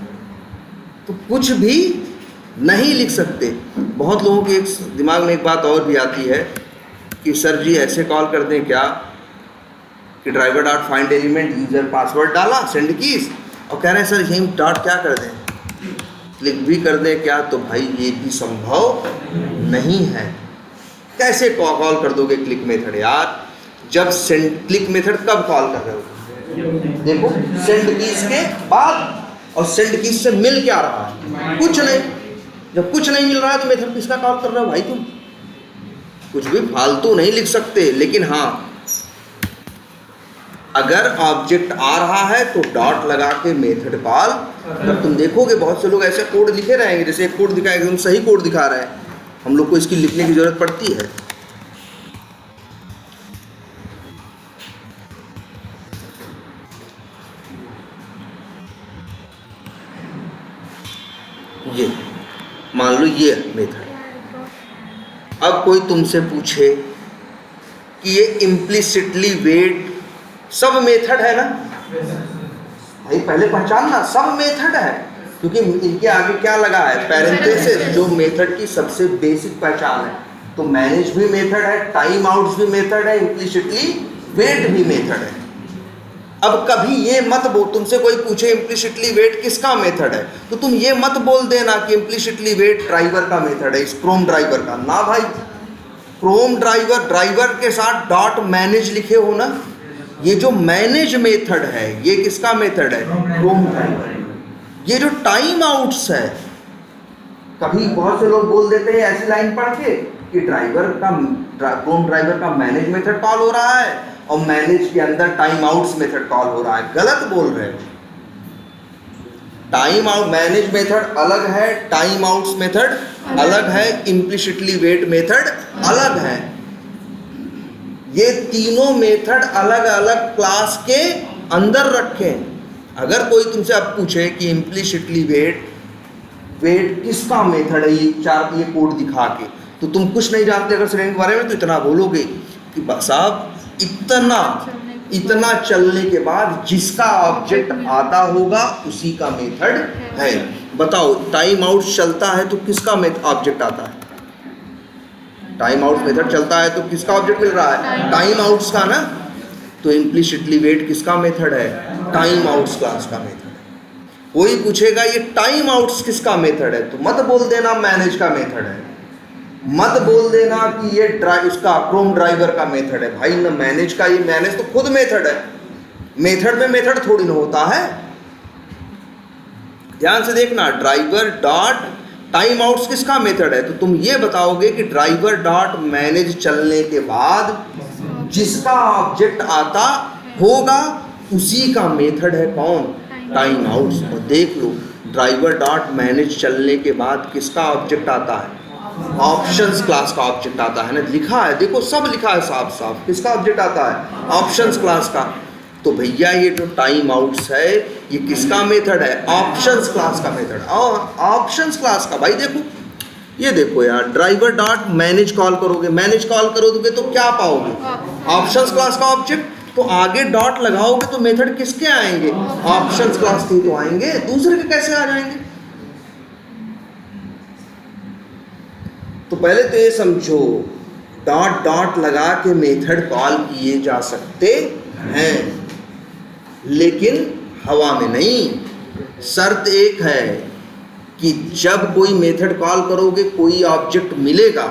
तो कुछ भी नहीं लिख सकते। बहुत लोगों के दिमाग में एक बात और भी आती है कि सर जी ऐसे कॉल कर दें क्या कि driver dot find element user password डाला सेंड कीज, और कह रहे हैं सर यही डॉट क्या कर दें, क्लिक भी कर दें क्या? तो भाई ये भी संभव नहीं है। कैसे कॉल कर दोगे क्लिक मेथड यार? जब सेंड क्लिक मेथड कब कॉल कर रहे हो? देखो सेंड कीज के बाद, और सेंड कीज से मिल क्या रहा है? कुछ नहीं। जब कुछ नहीं मिल रहा है तो मेथड किसका कॉल कर रहे हो भाई? तुम कुछ भी फालतू नहीं लिख सकते। लेकिन हाँ, अगर ऑब्जेक्ट आ रहा है तो डॉट लगा के मेथड कॉल। जब तुम देखोगे बहुत से लोग ऐसे कोड लिखे रहेंगे, जैसे एक कोड दिखा, एकदम सही कोड दिखा रहे हैं, हम लोग को इसकी लिखने की जरूरत पड़ती है। ये मान लो ये मेथड। अब कोई तुमसे पूछे कि ये इम्प्लिसिटली वेट सब मेथड है ना भाई? पहले पहचानना, सब मेथड है। क्योंकि इनके आगे क्या लगा है, पैरेंथेसिस, जो मेथड की सबसे बेसिक पहचान है। तो मैनेज भी मेथड है, टाइम आउट्स भी मेथड है, इम्प्लिसिटली वेट भी मेथड है। अब कभी ये मत बोल, तुमसे कोई पूछे इम्प्लिसिटली वेट किसका मेथड है, तो तुम ये मत बोल देना कि इम्प्लिसिटली वेट ड्राइवर का मेथड है, इस क्रोम ड्राइवर का। ना भाई, क्रोम ड्राइवर, ड्राइवर के साथ डॉट मैनेज लिखे हो ना, ये जो मैनेज मेथड है ये किसका मेथड है, क्रोम ड्राइवर। ये जो टाइम आउट्स है, कभी बहुत से लोग बोल देते हैं ऐसी लाइन पढ़ के कि ड्राइवर का, क्रोम ड्राइवर का मैनेज मेथड कॉल हो रहा है और मैनेज के अंदर टाइम आउट्स मेथड कॉल हो रहा है। गलत बोल रहे हो। टाइम आउट मैनेज मेथड अलग है, टाइम आउट्स मेथड अलग है, इम्प्लिसिटली वेट मेथड अलग है। ये तीनों मेथड अलग अलग क्लास के अंदर रखें। अगर कोई तुमसे अब पूछे कि इम्प्लिसिटली वेट किसका मेथड है, ये कोड दिखा के, तो तुम कुछ नहीं जानते अगर श्रेणी के बारे में, तो इतना बोलोगे कि साहब इतना चलने के बाद जिसका ऑब्जेक्ट आता होगा उसी का मेथड है। बताओ, टाइम आउट चलता है तो किसका ऑब्जेक्ट आता है? टाइम आउट मेथड चलता है तो किसका ऑब्जेक्ट मिल रहा है? टाइम आउट्स का ना। तो इम्प्लिसिटली वेट किसका मेथड है? टाइम आउट्स क्लास का मेथड है। कोई पूछेगा ये टाइम आउट्स किसका मेथड है, तो मत बोल देना मैनेज का मेथड है, मत बोल देना कि ये इसका क्रोम ड्राइवर का मेथड है। भाई ना, मैनेज का, ये मैनेज तो खुद मेथड है, मेथड में मेथड थोड़ी ना होता है। ध्यान से देखना, ड्राइवर डॉट टाइम आउट्स किसका मेथड है, तो तुम ये बताओगे कि ड्राइवर डॉट मैनेज चलने के बाद जिसका ऑब्जेक्ट आता होगा उसी का मेथड है कौन? Time outs. और देख लो, ड्राइवर डॉट मैनेज चलने के बाद किसका ऑब्जेक्ट आता है? ऑप्शंस क्लास का ऑब्जेक्ट आता है ना, लिखा है, देखो सब लिखा है साफ साफ। किसका ऑब्जेक्ट आता है? ऑप्शंस क्लास का। तो भैया ये जो टाइम आउट्स है ये किसका मेथड है? ऑप्शंस क्लास का मेथड। और ऑप्शंस क्लास का, भाई देखो, ये देखो यार, ड्राइवर डॉट मैनेज कॉल करोगे, मैनेज कॉल करोगे तो क्या पाओगे? ऑप्शंस क्लास का ऑब्जेक्ट। तो आगे डॉट लगाओगे तो मेथड किसके आएंगे? ऑप्शंस क्लास के तो आएंगे, दूसरे के कैसे आ जाएंगे? तो पहले तो ये समझो, डॉट डॉट लगा के मेथड कॉल किए जा सकते हैं, लेकिन हवा में नहीं। शर्त एक है कि जब कोई मेथड कॉल करोगे, कोई ऑब्जेक्ट मिलेगा,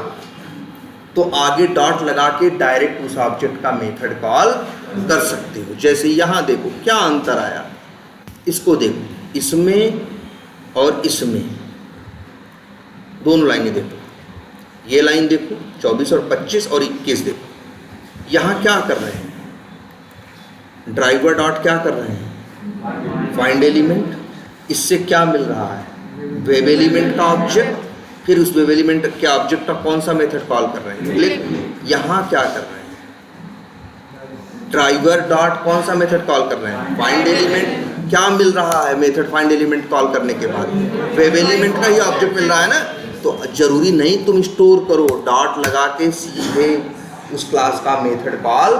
तो आगे डॉट लगा के डायरेक्ट उस ऑब्जेक्ट का मेथड कॉल कर सकते हो। जैसे यहाँ देखो क्या अंतर आया, इसको देखो, इसमें और इसमें दोनों लाइनें देखो, ये लाइन देखो 24 और 25 और 21 देखो। यहाँ क्या कर रहे हैं? ड्राइवर डॉट क्या कर रहे हैं? Find element. इससे क्या मिल रहा है? वेब एलिमेंट का ऑब्जेक्ट। फिर उस वेब एलिमेंट के ऑब्जेक्ट का कौन सा मेथड कॉल कर रहे हैं? क्लिक। यहाँ क्या कर रहे हैं? ड्राइवर डॉट कौन सा मेथड कॉल कर रहे हैं? Find element. क्या मिल रहा है मेथड फाइंड एलिमेंट कॉल करने के बाद? वेब एलिमेंट का ही ऑब्जेक्ट मिल रहा है ना। तो जरूरी नहीं तुम स्टोर करो, डॉट लगा के सीधे उस क्लास का मेथड कॉल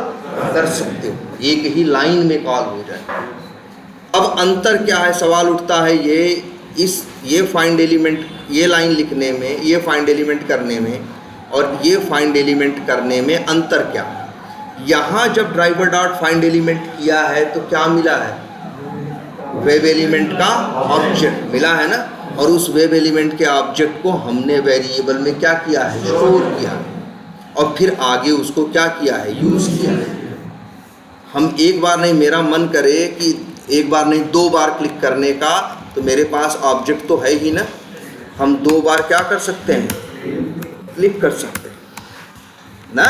कर सकते हो, एक ही लाइन में कॉल हो जाए। अब अंतर क्या है, सवाल उठता है, ये फाइंड एलिमेंट, ये लाइन लिखने में, ये फाइंड एलिमेंट करने में और ये फाइंड एलिमेंट करने में अंतर क्या? यहाँ जब ड्राइवर डॉट फाइंड एलिमेंट किया है तो क्या मिला है? वेब एलिमेंट का ऑब्जेक्ट मिला है ना, और उस वेब एलिमेंट के ऑब्जेक्ट को हमने वेरिएबल में क्या किया है? स्टोर किया, और फिर आगे उसको क्या किया है? यूज़ किया है। हम एक बार नहीं, मेरा मन करे कि एक बार नहीं 2 बार क्लिक करने का, तो मेरे पास ऑब्जेक्ट तो है ही ना, हम 2 बार क्या कर सकते हैं? क्लिक कर सकते हैं ना।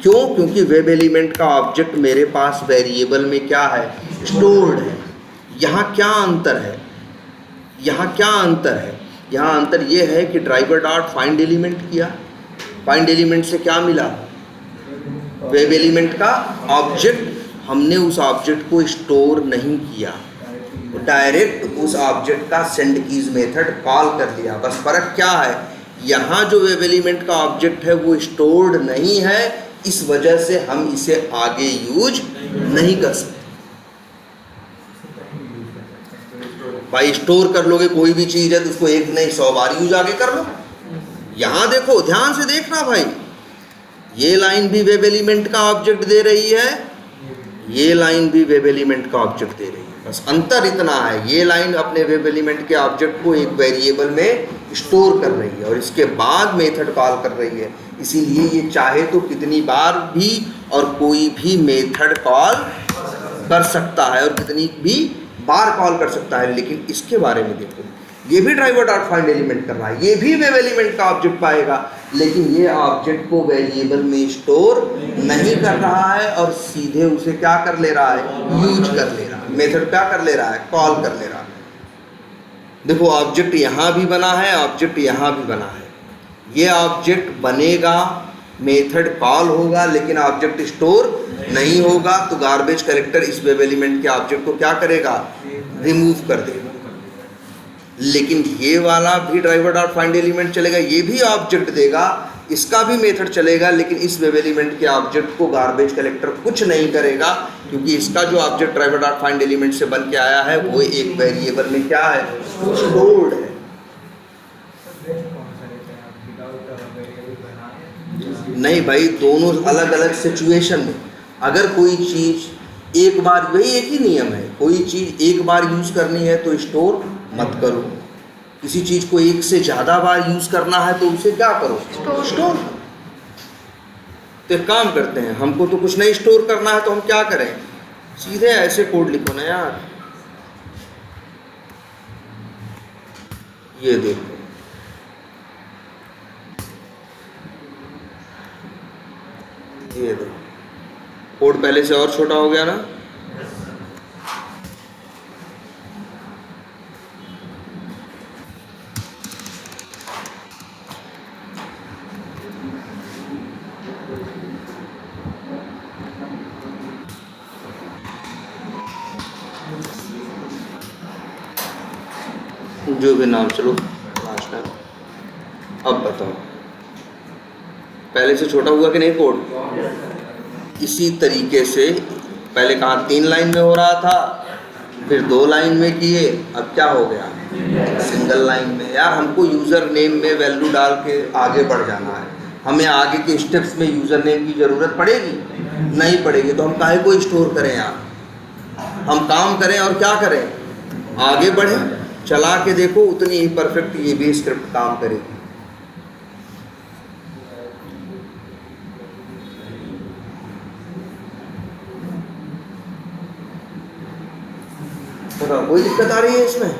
क्यों? क्योंकि वेब एलिमेंट का ऑब्जेक्ट मेरे पास वेरिएबल में क्या है? स्टोर्ड है। यहाँ क्या अंतर है? यहाँ क्या अंतर है? यहाँ अंतर ये है कि ड्राइवर डॉट फाइंड एलिमेंट किया, फाइंड एलिमेंट से क्या मिला? वेब एलिमेंट का ऑब्जेक्ट। हमने उस ऑब्जेक्ट को स्टोर नहीं किया, डायरेक्ट उस ऑब्जेक्ट का सेंड कीज मेथड कॉल कर दिया। बस फर्क क्या है, यहाँ जो वेब एलिमेंट का ऑब्जेक्ट है वो स्टोर्ड नहीं है, इस वजह से हम इसे आगे यूज नहीं कर सकते। भाई स्टोर कर लोगे कोई भी चीज़ है तो उसको एक नहीं 100 बार यूज आगे कर लो। यहाँ देखो, ध्यान से देखना भाई, ये लाइन भी वेब एलिमेंट का ऑब्जेक्ट दे रही है, ये लाइन भी वेब एलिमेंट का ऑब्जेक्ट दे रही है। बस अंतर इतना है, ये लाइन अपने वेब एलिमेंट के ऑब्जेक्ट को एक वेरिएबल में स्टोर कर रही है और इसके बाद मेथड कॉल कर रही है। इसीलिए ये चाहे तो कितनी बार भी और कोई भी मेथड कॉल कर सकता है और कितनी भी बार कॉल कर सकता है। लेकिन इसके बारे में देखो, ये भी ड्राइवर डॉट फाइंड एलिमेंट कर रहा है, ये भी वेब एलिमेंट का ऑब्जेक्ट पाएगा, लेकिन ये ऑब्जेक्ट को वेरिएबल में स्टोर नहीं कर रहा है और सीधे उसे क्या कर ले रहा है, यूज कर ले रहा है। मेथड क्या कर ले रहा है, कॉल कर ले रहा है। देखो ऑब्जेक्ट यहाँ भी बना है, ऑब्जेक्ट यहाँ भी बना है। ये ऑब्जेक्ट बनेगा, मेथड कॉल होगा, लेकिन ऑब्जेक्ट स्टोर नहीं होगा, तो गार्बेज कलेक्टर इस वेब एलिमेंट के ऑब्जेक्ट को क्या करेगा, रिमूव कर देगा। लेकिन ये वाला भी ड्राइवर डॉट फाइंड एलिमेंट चलेगा, ये भी ऑब्जेक्ट देगा, इसका भी मेथड चलेगा, लेकिन इस वेब एलिमेंट के ऑब्जेक्ट को गार्बेज कलेक्टर कुछ नहीं करेगा, क्योंकि इसका जो object driver dot find element से बन के आया है वो एक वेरिएबल में क्या है, स्टोर्ड है। नहीं भाई, दोनों अलग अलग सिचुएशन में। अगर कोई चीज़ एक बार, वही एक ही नियम है, कोई चीज़ एक बार यूज़ करनी है तो स्टोर मत करो, किसी चीज़ को एक से ज़्यादा बार यूज़ करना है तो उसे क्या करो, स्टोर। तो एक काम करते हैं, हमको तो कुछ नहीं स्टोर करना है तो हम क्या करें, सीधे ऐसे कोड लिखो ना यार। ये देखो, ये देखो कोड पहले से और छोटा हो गया ना। जो भी नाम, चलो लास्ट टाइम। अब बताओ पहले से छोटा हुआ कि नहीं कोड। इसी तरीके से पहले कहाँ 3 लाइन में हो रहा था, फिर 2 लाइन में किए, अब क्या हो गया, सिंगल लाइन में। यार हमको यूज़र नेम में वैल्यू डाल के आगे बढ़ जाना है, हमें आगे के स्टेप्स में यूज़र नेम की ज़रूरत पड़ेगी नहीं पड़ेगी, तो हम काहे को स्टोर करें यार। हम काम करें और क्या करें, आगे बढ़ें। चला के देखो, उतनी ही परफेक्ट ये भी स्क्रिप्ट काम करेगी। कोई दिक्कत आ रही है इसमें?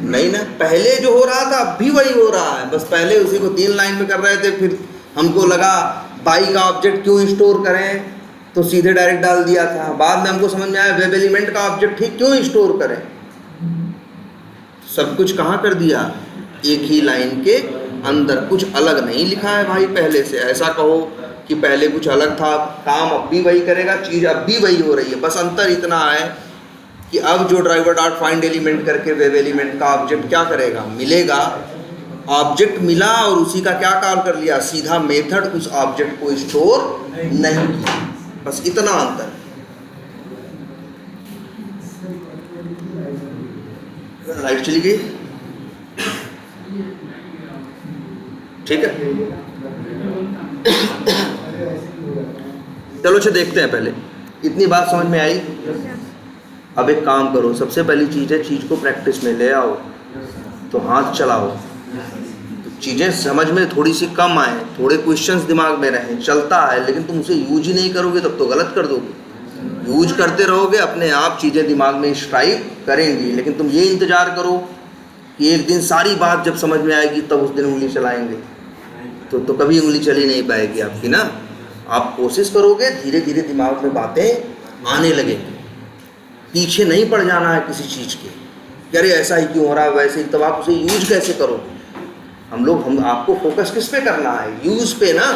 नहीं ना, पहले जो हो रहा था अब भी वही हो रहा है, बस पहले उसी को 3 लाइन में कर रहे थे, फिर हमको लगा बाई का ऑब्जेक्ट क्यों स्टोर करें, तो सीधे डायरेक्ट डाल दिया था। बाद में हमको समझ में आया वेब एलिमेंट का ऑब्जेक्ट ही क्यों स्टोर करें। सब कुछ कहाँ कर दिया, एक ही लाइन के अंदर, कुछ अलग नहीं लिखा है भाई पहले से। ऐसा कहो कि पहले कुछ अलग था, काम अब भी वही करेगा, चीज़ अब भी वही हो रही है। बस अंतर इतना है कि अब जो ड्राइवर डॉट फाइंड एलिमेंट करके वेब एलिमेंट का ऑब्जेक्ट क्या करेगा, मिलेगा। ऑब्जेक्ट मिला और उसी का क्या कॉल कर लिया, सीधा मेथड उस ऑब्जेक्ट को स्टोर नहीं किया। बस इतना अंतर। लाइट चली गई, ठीक है। चलो अच्छा देखते हैं, पहले इतनी बात समझ में आई। अब एक काम करो, सबसे पहली चीज़ है, चीज़ को प्रैक्टिस में ले आओ, तो हाथ चलाओ, तो चीज़ें समझ में थोड़ी सी कम आए, थोड़े क्वेश्चंस दिमाग में रहें, चलता है। लेकिन तुम उसे यूज ही नहीं करोगे तब तो गलत कर दोगे। यूज करते रहोगे, अपने आप चीज़ें दिमाग में स्ट्राइक करेंगी। लेकिन तुम ये इंतज़ार करो कि एक दिन सारी बात जब समझ में आएगी तब उस दिन उंगली चलाएंगे, तो कभी उंगली चली नहीं पाएगी आपकी ना। आप कोशिश करोगे, धीरे धीरे दिमाग में बातें आने लगेंगी। पीछे नहीं पड़ जाना है किसी चीज़ के, अरे ऐसा ही क्यों हो रहा है, वैसे ही, तब आप उसे यूज कैसे करोगे। हम आपको फोकस किस पे करना है, यूज़ पे ना।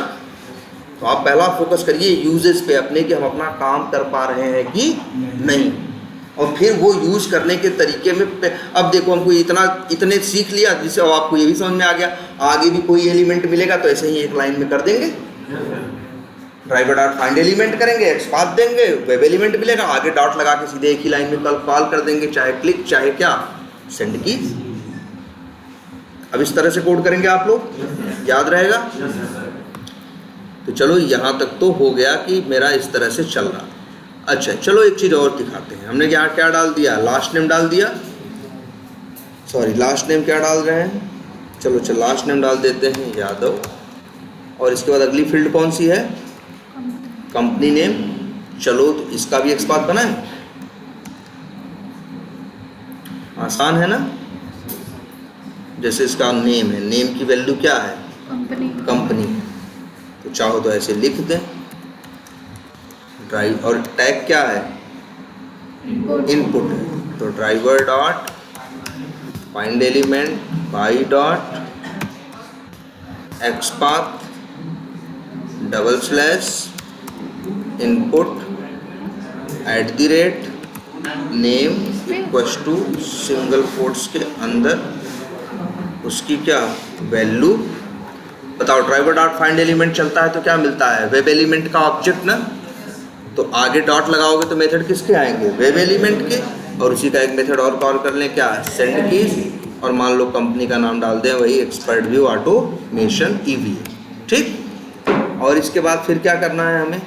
तो आप पहला फोकस करिए यूजेस पे अपने, कि हम अपना काम कर पा रहे हैं कि नहीं, और फिर वो यूज़ करने के तरीके में। अब देखो हमको इतने सीख लिया, जिससे अब आपको ये भी समझ में आ गया, आगे भी कोई एलिमेंट मिलेगा तो ऐसे ही एक लाइन में कर देंगे। ड्राइवर डॉट फाइंड एलिमेंट करेंगे, एक्सपाथ देंगे, वेब एलिमेंट मिलेगा, आगे डॉट लगा के सीधे एक ही लाइन में कॉल कर देंगे, चाहे क्लिक चाहे क्या, सेंड की। अब इस तरह से कोड करेंगे आप लोग, याद रहेगा? तो चलो यहाँ तक तो हो गया कि मेरा इस तरह से चल रहा। अच्छा चलो एक चीज़ और दिखाते हैं। हमने यहाँ क्या डाल दिया? लास्ट नेम डाल दिया। सॉरी, लास्ट नेम क्या डाल रहे हैं? चलो लास्ट नेम डाल देते हैं यादव। और इसके बाद अगली फील्ड कौन सी है? Company name. चलो तो इसका भी एक्सपाथ बना है, आसान है ना? जैसे इसका नेम है, नेम की वैल्यू क्या है? कंपनी। तो चाहो तो ऐसे लिख दें। ड्राइव और टैग क्या है? इनपुट है। तो driver dot find element by dot XPath double slash input @ name equals to single quotes के अंदर उसकी क्या वैल्यू। बताओ, ड्राइवर डॉट फाइंड एलिमेंट चलता है तो क्या मिलता है? वेब एलिमेंट का ऑब्जेक्ट ना। तो आगे डॉट लगाओगे तो मेथड किसके आएंगे? वेब एलिमेंट के। और उसी का एक मेथड और कॉल कर लें, क्या? Send keys. और मान लो कंपनी का नाम डाल दें, वही एक्सपर्ट व्यू ऑटोमेशन EV। ठीक। और इसके बाद फिर क्या करना है हमें?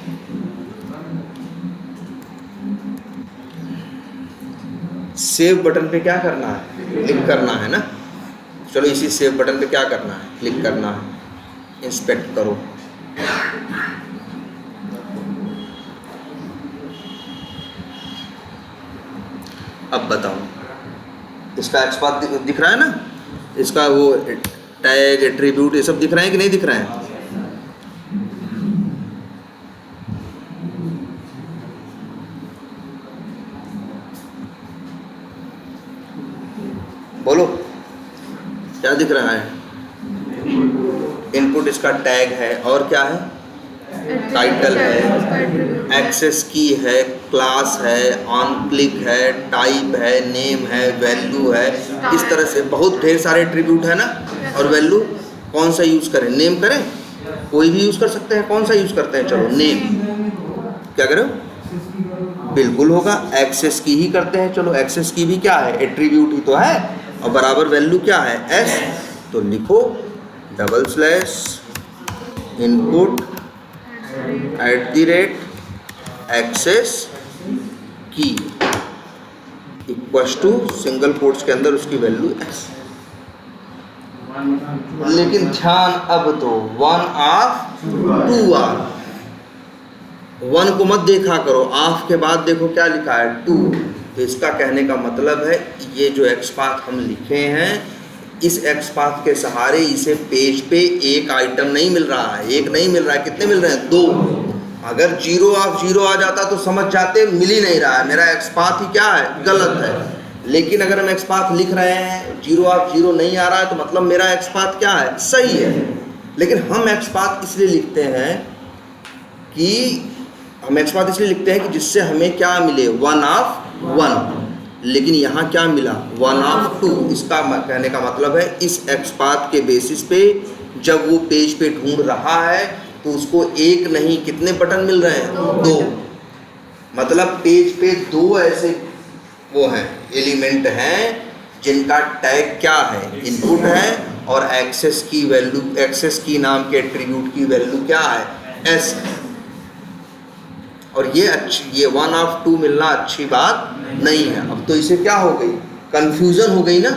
सेव बटन पे क्या करना है? क्लिक करना है ना। चलो इसी सेव बटन पे क्या करना है? क्लिक करना है। इंस्पेक्ट करो। अब बताओ, इसका एक्सपाथ दिख रहा है ना? इसका वो टैग, एट्रीब्यूट, ये सब दिख रहे हैं कि नहीं दिख रहे हैं? बोलो, क्या दिख रहा है? इनपुट इसका टैग है, और क्या है? टाइटल है, एक्सेस की है, क्लास है, ऑन क्लिक है, टाइप है, नेम है, वैल्यू है। इस तरह से बहुत ढेर सारे एट्रीब्यूट है ना। और वैल्यू कौन सा यूज़ करें? नेम करें? कोई भी यूज़ कर सकते हैं। कौन सा यूज़ करते हैं? चलो नेम। क्या करो? बिल्कुल होगा, एक्सेस की ही करते हैं। चलो एक्सेस की भी क्या है? एट्रीब्यूट ही तो है। और बराबर वैल्यू क्या है? S। तो लिखो डबल स्लैश इनपुट @ एक्सेस की इक्वल्स टू सिंगल कोट्स के अंदर उसकी वैल्यू S। लेकिन ध्यान अब दो, 1 ऑफ 2 ऑफ। 1 को मत देखा करो, ऑफ के बाद देखो क्या लिखा है? 2। तो इसका कहने का मतलब है ये जो एक्सपाथ हम लिखे हैं, इस एक्सपाथ के सहारे इसे पेज पे एक आइटम नहीं मिल रहा है, एक नहीं मिल रहा है। कितने मिल रहे हैं? 2। अगर 0 ऑफ 0 आ जाता तो समझ जाते मिल ही नहीं रहा है, मेरा एक्सपाथ ही क्या है? गलत है। लेकिन अगर हम एक्सपाथ लिख रहे हैं, 0 ऑफ 0 नहीं आ रहा है, तो मतलब मेरा एक्सपाथ क्या है? सही है। लेकिन हम एक्सपाथ इसलिए लिखते हैं कि जिससे हमें क्या मिले? 1 ऑफ 1। लेकिन यहाँ क्या मिला? 1 ऑफ 2। इसका कहने का मतलब है इस एक्सपाथ के बेसिस पे जब वो पेज पे ढूंढ रहा है तो उसको एक नहीं कितने बटन मिल रहे हैं? 2। मतलब पेज पे 2 ऐसे वो हैं, एलिमेंट हैं जिनका टैग क्या है? इनपुट है। और एक्सेस की वैल्यू, एक्सेस की नाम के एट्रीब्यूट की वैल्यू क्या है? S। और ये 1 ऑफ 2 मिलना अच्छी बात नहीं है। अब तो इसे क्या हो गई? कंफ्यूजन हो गई ना।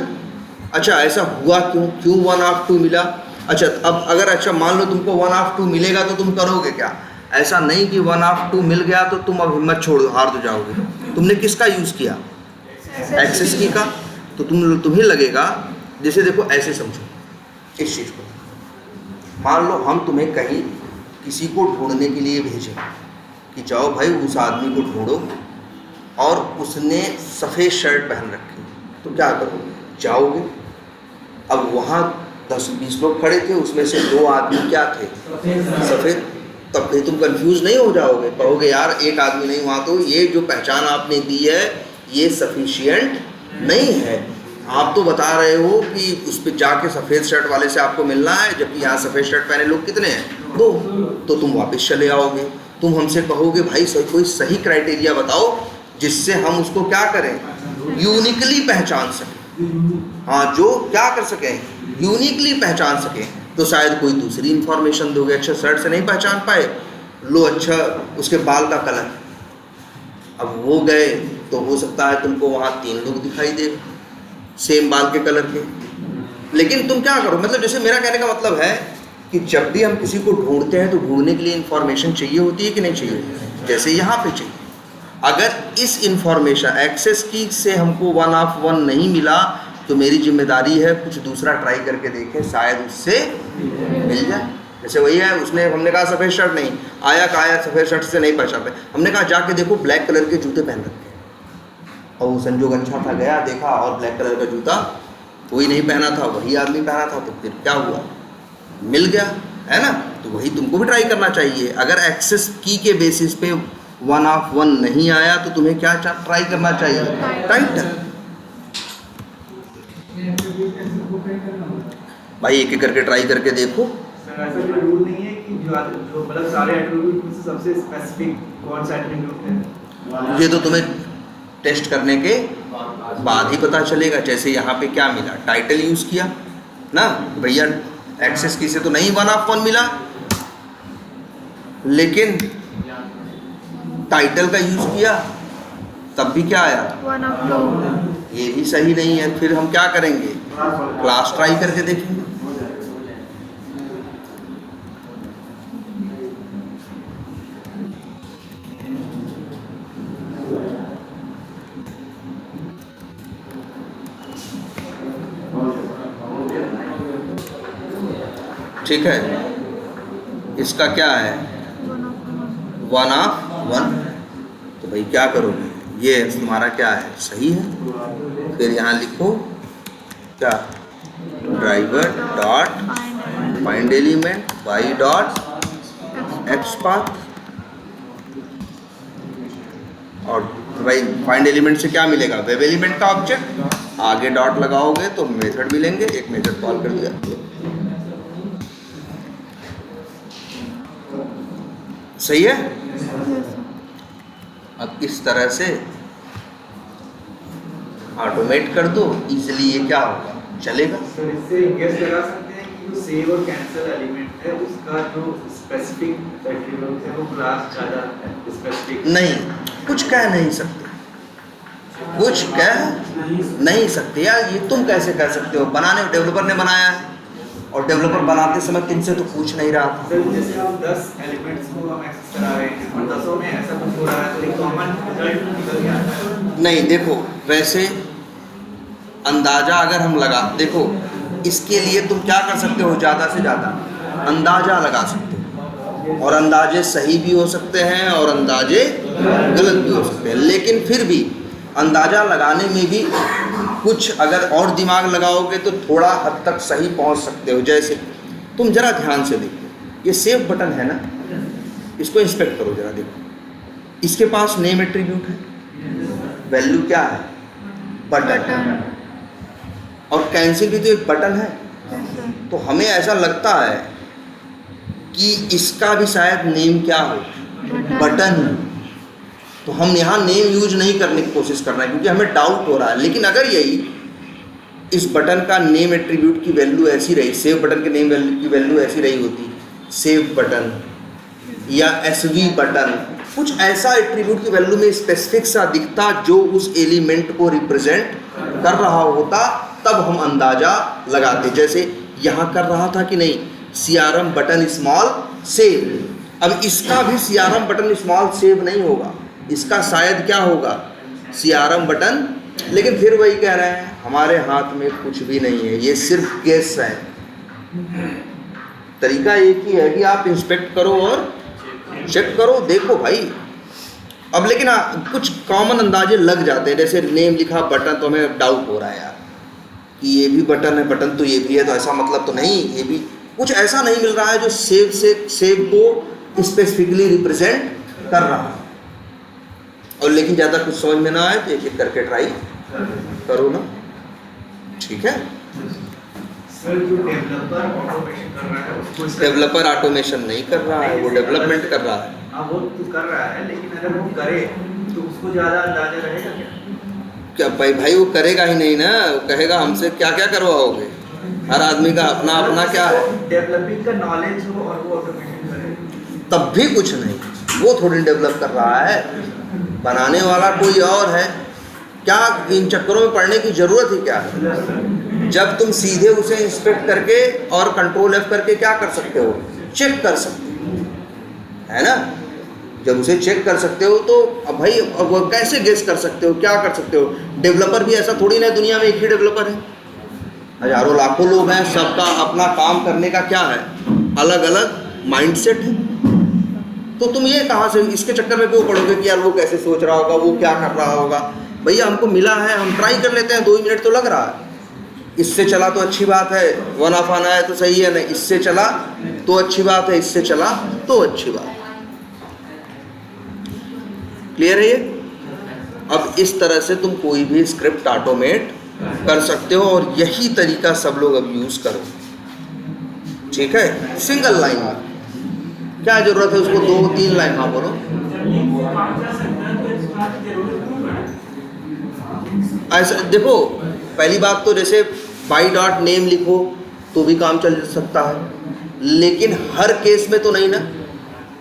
अच्छा ऐसा हुआ क्यों 1 ऑफ 2 मिला? अच्छा अब अगर मान लो तुमको 1 ऑफ 2 मिलेगा तो तुम करोगे क्या? ऐसा नहीं कि 1 ऑफ 2 मिल गया तो तुम अब हिम्मत छोड़ दो, हार तो जाओगे। तुमने किसका यूज़ किया? एक्सेस की का। तो तुम्हें लगेगा, जैसे देखो ऐसे समझो इस चीज़ को। मान लो हम तुम्हें कहीं किसी को ढूंढने के लिए भेजें कि जाओ भाई उस आदमी को ढूंढो, और उसने सफ़ेद शर्ट पहन रखी, तो क्या करोगे? जाओगे। अब वहाँ 10-20 लोग खड़े थे, उसमें से 2 आदमी क्या थे? सफ़ेद। तब भी तुम कंफ्यूज नहीं हो जाओगे? कहोगे यार एक आदमी नहीं हुआ, तो ये जो पहचान आपने दी है ये सफिशिएंट नहीं है। आप तो बता रहे हो कि उस पर जाके सफ़ेद शर्ट वाले से आपको मिलना है, जबकि यहाँ सफ़ेद शर्ट पहने लोग कितने हैं? 2। तो तुम वापस चले आओगे। तुम हमसे कहोगे भाई कोई सही क्राइटेरिया बताओ जिससे हम उसको क्या करें? यूनिकली पहचान सकें। हाँ, जो क्या कर सकें, यूनिकली पहचान सकें। तो शायद कोई दूसरी इंफॉर्मेशन दोगे, अच्छा शर्ट से नहीं पहचान पाए, लो अच्छा उसके बाल का कलर। अब वो गए तो हो सकता है तुमको वहाँ 3 लोग दिखाई दे सेम बाल के कलर के, लेकिन तुम क्या करो, मतलब जैसे मेरा कहने का मतलब है कि जब भी हम किसी को ढूंढते हैं तो ढूंढने के लिए इंफॉर्मेशन चाहिए होती है कि नहीं चाहिए, जैसे यहाँ पे चाहिए। अगर इस इंफॉर्मेशन एक्सेस की से हमको 1 ऑफ 1 नहीं मिला तो मेरी जिम्मेदारी है कुछ दूसरा ट्राई करके देखें, शायद उससे मिल जाए। जैसे वही है, उसने हमने कहा सफ़ेद शर्ट नहीं आया, कहा सफ़ेद शर्ट से नहीं पहचान पाए, हमने कहा जाके देखो ब्लैक कलर के जूते पहन रखे हैं, और वो संजोग अच्छा था, गया देखा और ब्लैक कलर का जूता कोई नहीं पहना था, वही आदमी पहना था, तो फिर क्या हुआ, मिल गया, है ना। तो वही तुमको भी ट्राई करना चाहिए। अगर एक्सेस की के बेसिस पे 1 ऑफ 1 नहीं आया तो तुम्हें क्या ट्राई करना चाहिए, टाइटल। भाई एक एक करके ट्राई करके देखो। सर ऐसा कोई रूल नहीं है कि जो मतलब सारे एट्रीब्यूट में से सबसे स्पेसिफिक कौन सा एट्रीब्यूट है? ये तो तुम्हें टेस्ट करने के बाद ही पता चलेगा। जैसे यहाँ पे क्या मिला, टाइटल यूज़ किया ना भैया, एक्सेस की से तो नहीं 1 ऑफ 1 मिला, लेकिन टाइटल का यूज़ किया तब भी क्या आया, 1 ऑफ 2। ये भी सही नहीं है। फिर हम क्या करेंगे, क्लास ट्राई करके देखेंगे। ठीक है, इसका क्या है 1 ऑफ 1, तो भाई क्या करोगे, ये तुम्हारा क्या है, सही है। फिर यहाँ लिखो क्या, driver dot find element by dot x path, और भाई फाइंड एलिमेंट से क्या मिलेगा, वेब एलिमेंट का ऑब्जेक्ट, आगे डॉट लगाओगे तो मेथड मिलेंगे, एक मेथड कॉल कर दिया। सही है। अब इस तरह से ऑटोमेट कर दो इजीली, ये क्या होगा, चलेगा। सर इससे गेस लगा सकते हैं कि जो सेव और कैंसिल एलिमेंट है उसका जो स्पेसिफिक एट्रीब्यूट है वो क्लास ज़्यादा स्पेसिफिक नहीं, कुछ कह नहीं सकते, कुछ कह नहीं सकते यार। ये तुम कैसे कह सकते हो, बनाने डेवलपर ने बनाया है, और डेवलपर बनाते समय तुमसे तो पूछ नहीं रहा था। सर जैसे हम 10 एलिमेंट्स को हम एक्सेस करा रहे हैं और 10 में ऐसा कुछ हो रहा है तो एक कॉमन रिजल्ट निकल के आता है। नहीं देखो, वैसे अंदाजा अगर हम लगा, देखो इसके लिए तुम क्या कर सकते हो, ज़्यादा से ज़्यादा अंदाजा लगा सकते हो, और अंदाजे सही भी हो सकते हैं और अंदाजे गलत भी हो सकते हैं, लेकिन फिर भी अंदाजा लगाने में भी कुछ अगर और दिमाग लगाओगे तो थोड़ा हद तक सही पहुंच सकते हो। जैसे तुम जरा ध्यान से देखो, ये सेव बटन है ना, इसको इंस्पेक्ट करो जरा, देखो इसके पास नेम एट्रीब्यूट है, वैल्यू क्या है, बटन, और कैंसिल भी तो एक बटन है। तो हमें ऐसा लगता है कि इसका भी शायद नेम क्या हो, बटन। तो हम यहाँ नेम यूज नहीं करने की कोशिश कर रहे हैं क्योंकि हमें डाउट हो रहा है। लेकिन अगर यही इस बटन का नेम एट्रीब्यूट की वैल्यू ऐसी रही, सेव बटन के नेम की वैल्यू ऐसी रही होती, सेव बटन या एसवी बटन, कुछ ऐसा एट्रीब्यूट की वैल्यू में स्पेसिफिक सा दिखता जो उस एलिमेंट को रिप्रेजेंट कर रहा होता, तब हम अंदाजा लगाते। जैसे यहाँ कर रहा था कि नहीं, CRM बटन स्मॉल सेव। अब इसका भी CRM बटन स्मॉल सेव नहीं होगा, इसका शायद क्या होगा, CRM बटन। लेकिन फिर वही कह रहे हैं, हमारे हाथ में कुछ भी नहीं है, ये सिर्फ गेस है। तरीका एक ही है कि आप इंस्पेक्ट करो और चेक करो, देखो भाई। अब लेकिन कुछ कॉमन अंदाजे लग जाते हैं, जैसे नेम लिखा बटन, तो हमें डाउट हो रहा है यार कि ये भी बटन है, बटन तो ये भी है, तो ऐसा मतलब तो नहीं, ये भी कुछ ऐसा नहीं मिल रहा है जो सेव को स्पेसिफिकली रिप्रेजेंट कर रहा है। और लेकिन ज़्यादा कुछ समझ में ना आए तो एक एक करके ट्राई करो ना, ठीक है। सर जो डेवलपर ऑटोमेशन कर रहा है उसको, डेवलपर ऑटोमेशन नहीं कर रहा है, वो डेवलपमेंट कर रहा है। हाँ वो तो कर रहा है, लेकिन अगर वो करे तो उसको ज़्यादा अंदाजा रहेगा क्या? क्या भाई वो करेगा ही नहीं ना, वो कहेगा हमसे क्या क्या करवाओगे। हर आदमी का अपना अपना क्या है, डेवलपिंग का नॉलेज हो और वो ऑटोमेशन करे तब भी कुछ नहीं, वो थोड़ी डेवलप कर रहा है, बनाने वाला कोई और है। क्या इन चक्करों में पड़ने की ज़रूरत ही क्या है, जब तुम सीधे उसे इंस्पेक्ट करके और कंट्रोल F करके क्या कर सकते हो, चेक कर सकते हो, है ना। जब उसे चेक कर सकते हो तो अब भाई अब वो कैसे गेस कर सकते हो, क्या कर सकते हो। डेवलपर भी ऐसा थोड़ी ना है, दुनिया में एक ही डेवलपर है, हजारों लाखों लोग हैं, सबका अपना काम करने का क्या है, अलग अलग माइंडसेट है। तो तुम ये कहाँ से इसके चक्कर में क्यों पड़ोगे कि यार वो कैसे सोच रहा होगा, वो क्या कर रहा होगा। भैया हमको मिला है, हम ट्राई कर लेते हैं, 2 मिनट तो लग रहा है, इससे चला तो अच्छी बात है, 1 ऑफ आना है तो सही है, नहीं इससे चला तो अच्छी बात है, इससे चला तो अच्छी बात है। क्लियर है ये। अब इस तरह से तुम कोई भी स्क्रिप्ट ऑटोमेट कर सकते हो और यही तरीका सब लोग अब यूज करो, ठीक है। सिंगल लाइन में क्या जरूरत है उसको 2-3 लाइन, हाँ बोलो। ऐसा देखो, पहली बात तो जैसे बाई डॉट नेम लिखो तो भी काम चल सकता है, लेकिन हर केस में तो नहीं ना।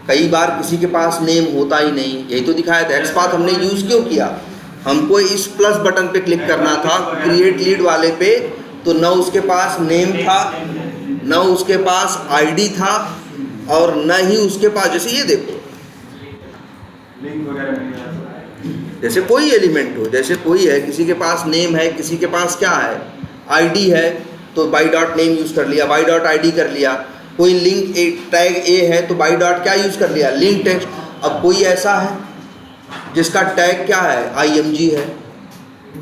कई बार किसी के पास नेम होता ही नहीं, यही तो दिखाया था। एक्सपाथ हमने यूज़ क्यों किया, हमको इस प्लस बटन पे क्लिक करना था क्रिएट लीड वाले पे, तो न उसके पास नेम था, न उसके पास आईडी था, और न ही उसके पास, जैसे ये देखो लिंक वगैरह नहीं आता। जैसे कोई एलिमेंट हो, जैसे कोई है, किसी के पास नेम है, किसी के पास क्या है आईडी है, तो बाई डॉट नेम यूज़ कर लिया, बाई डॉट आईडी कर लिया। कोई लिंक टैग ए है तो बाई डॉट क्या यूज़ कर लिया, लिंक टेक्स्ट। अब कोई ऐसा है जिसका टैग क्या है IMG है,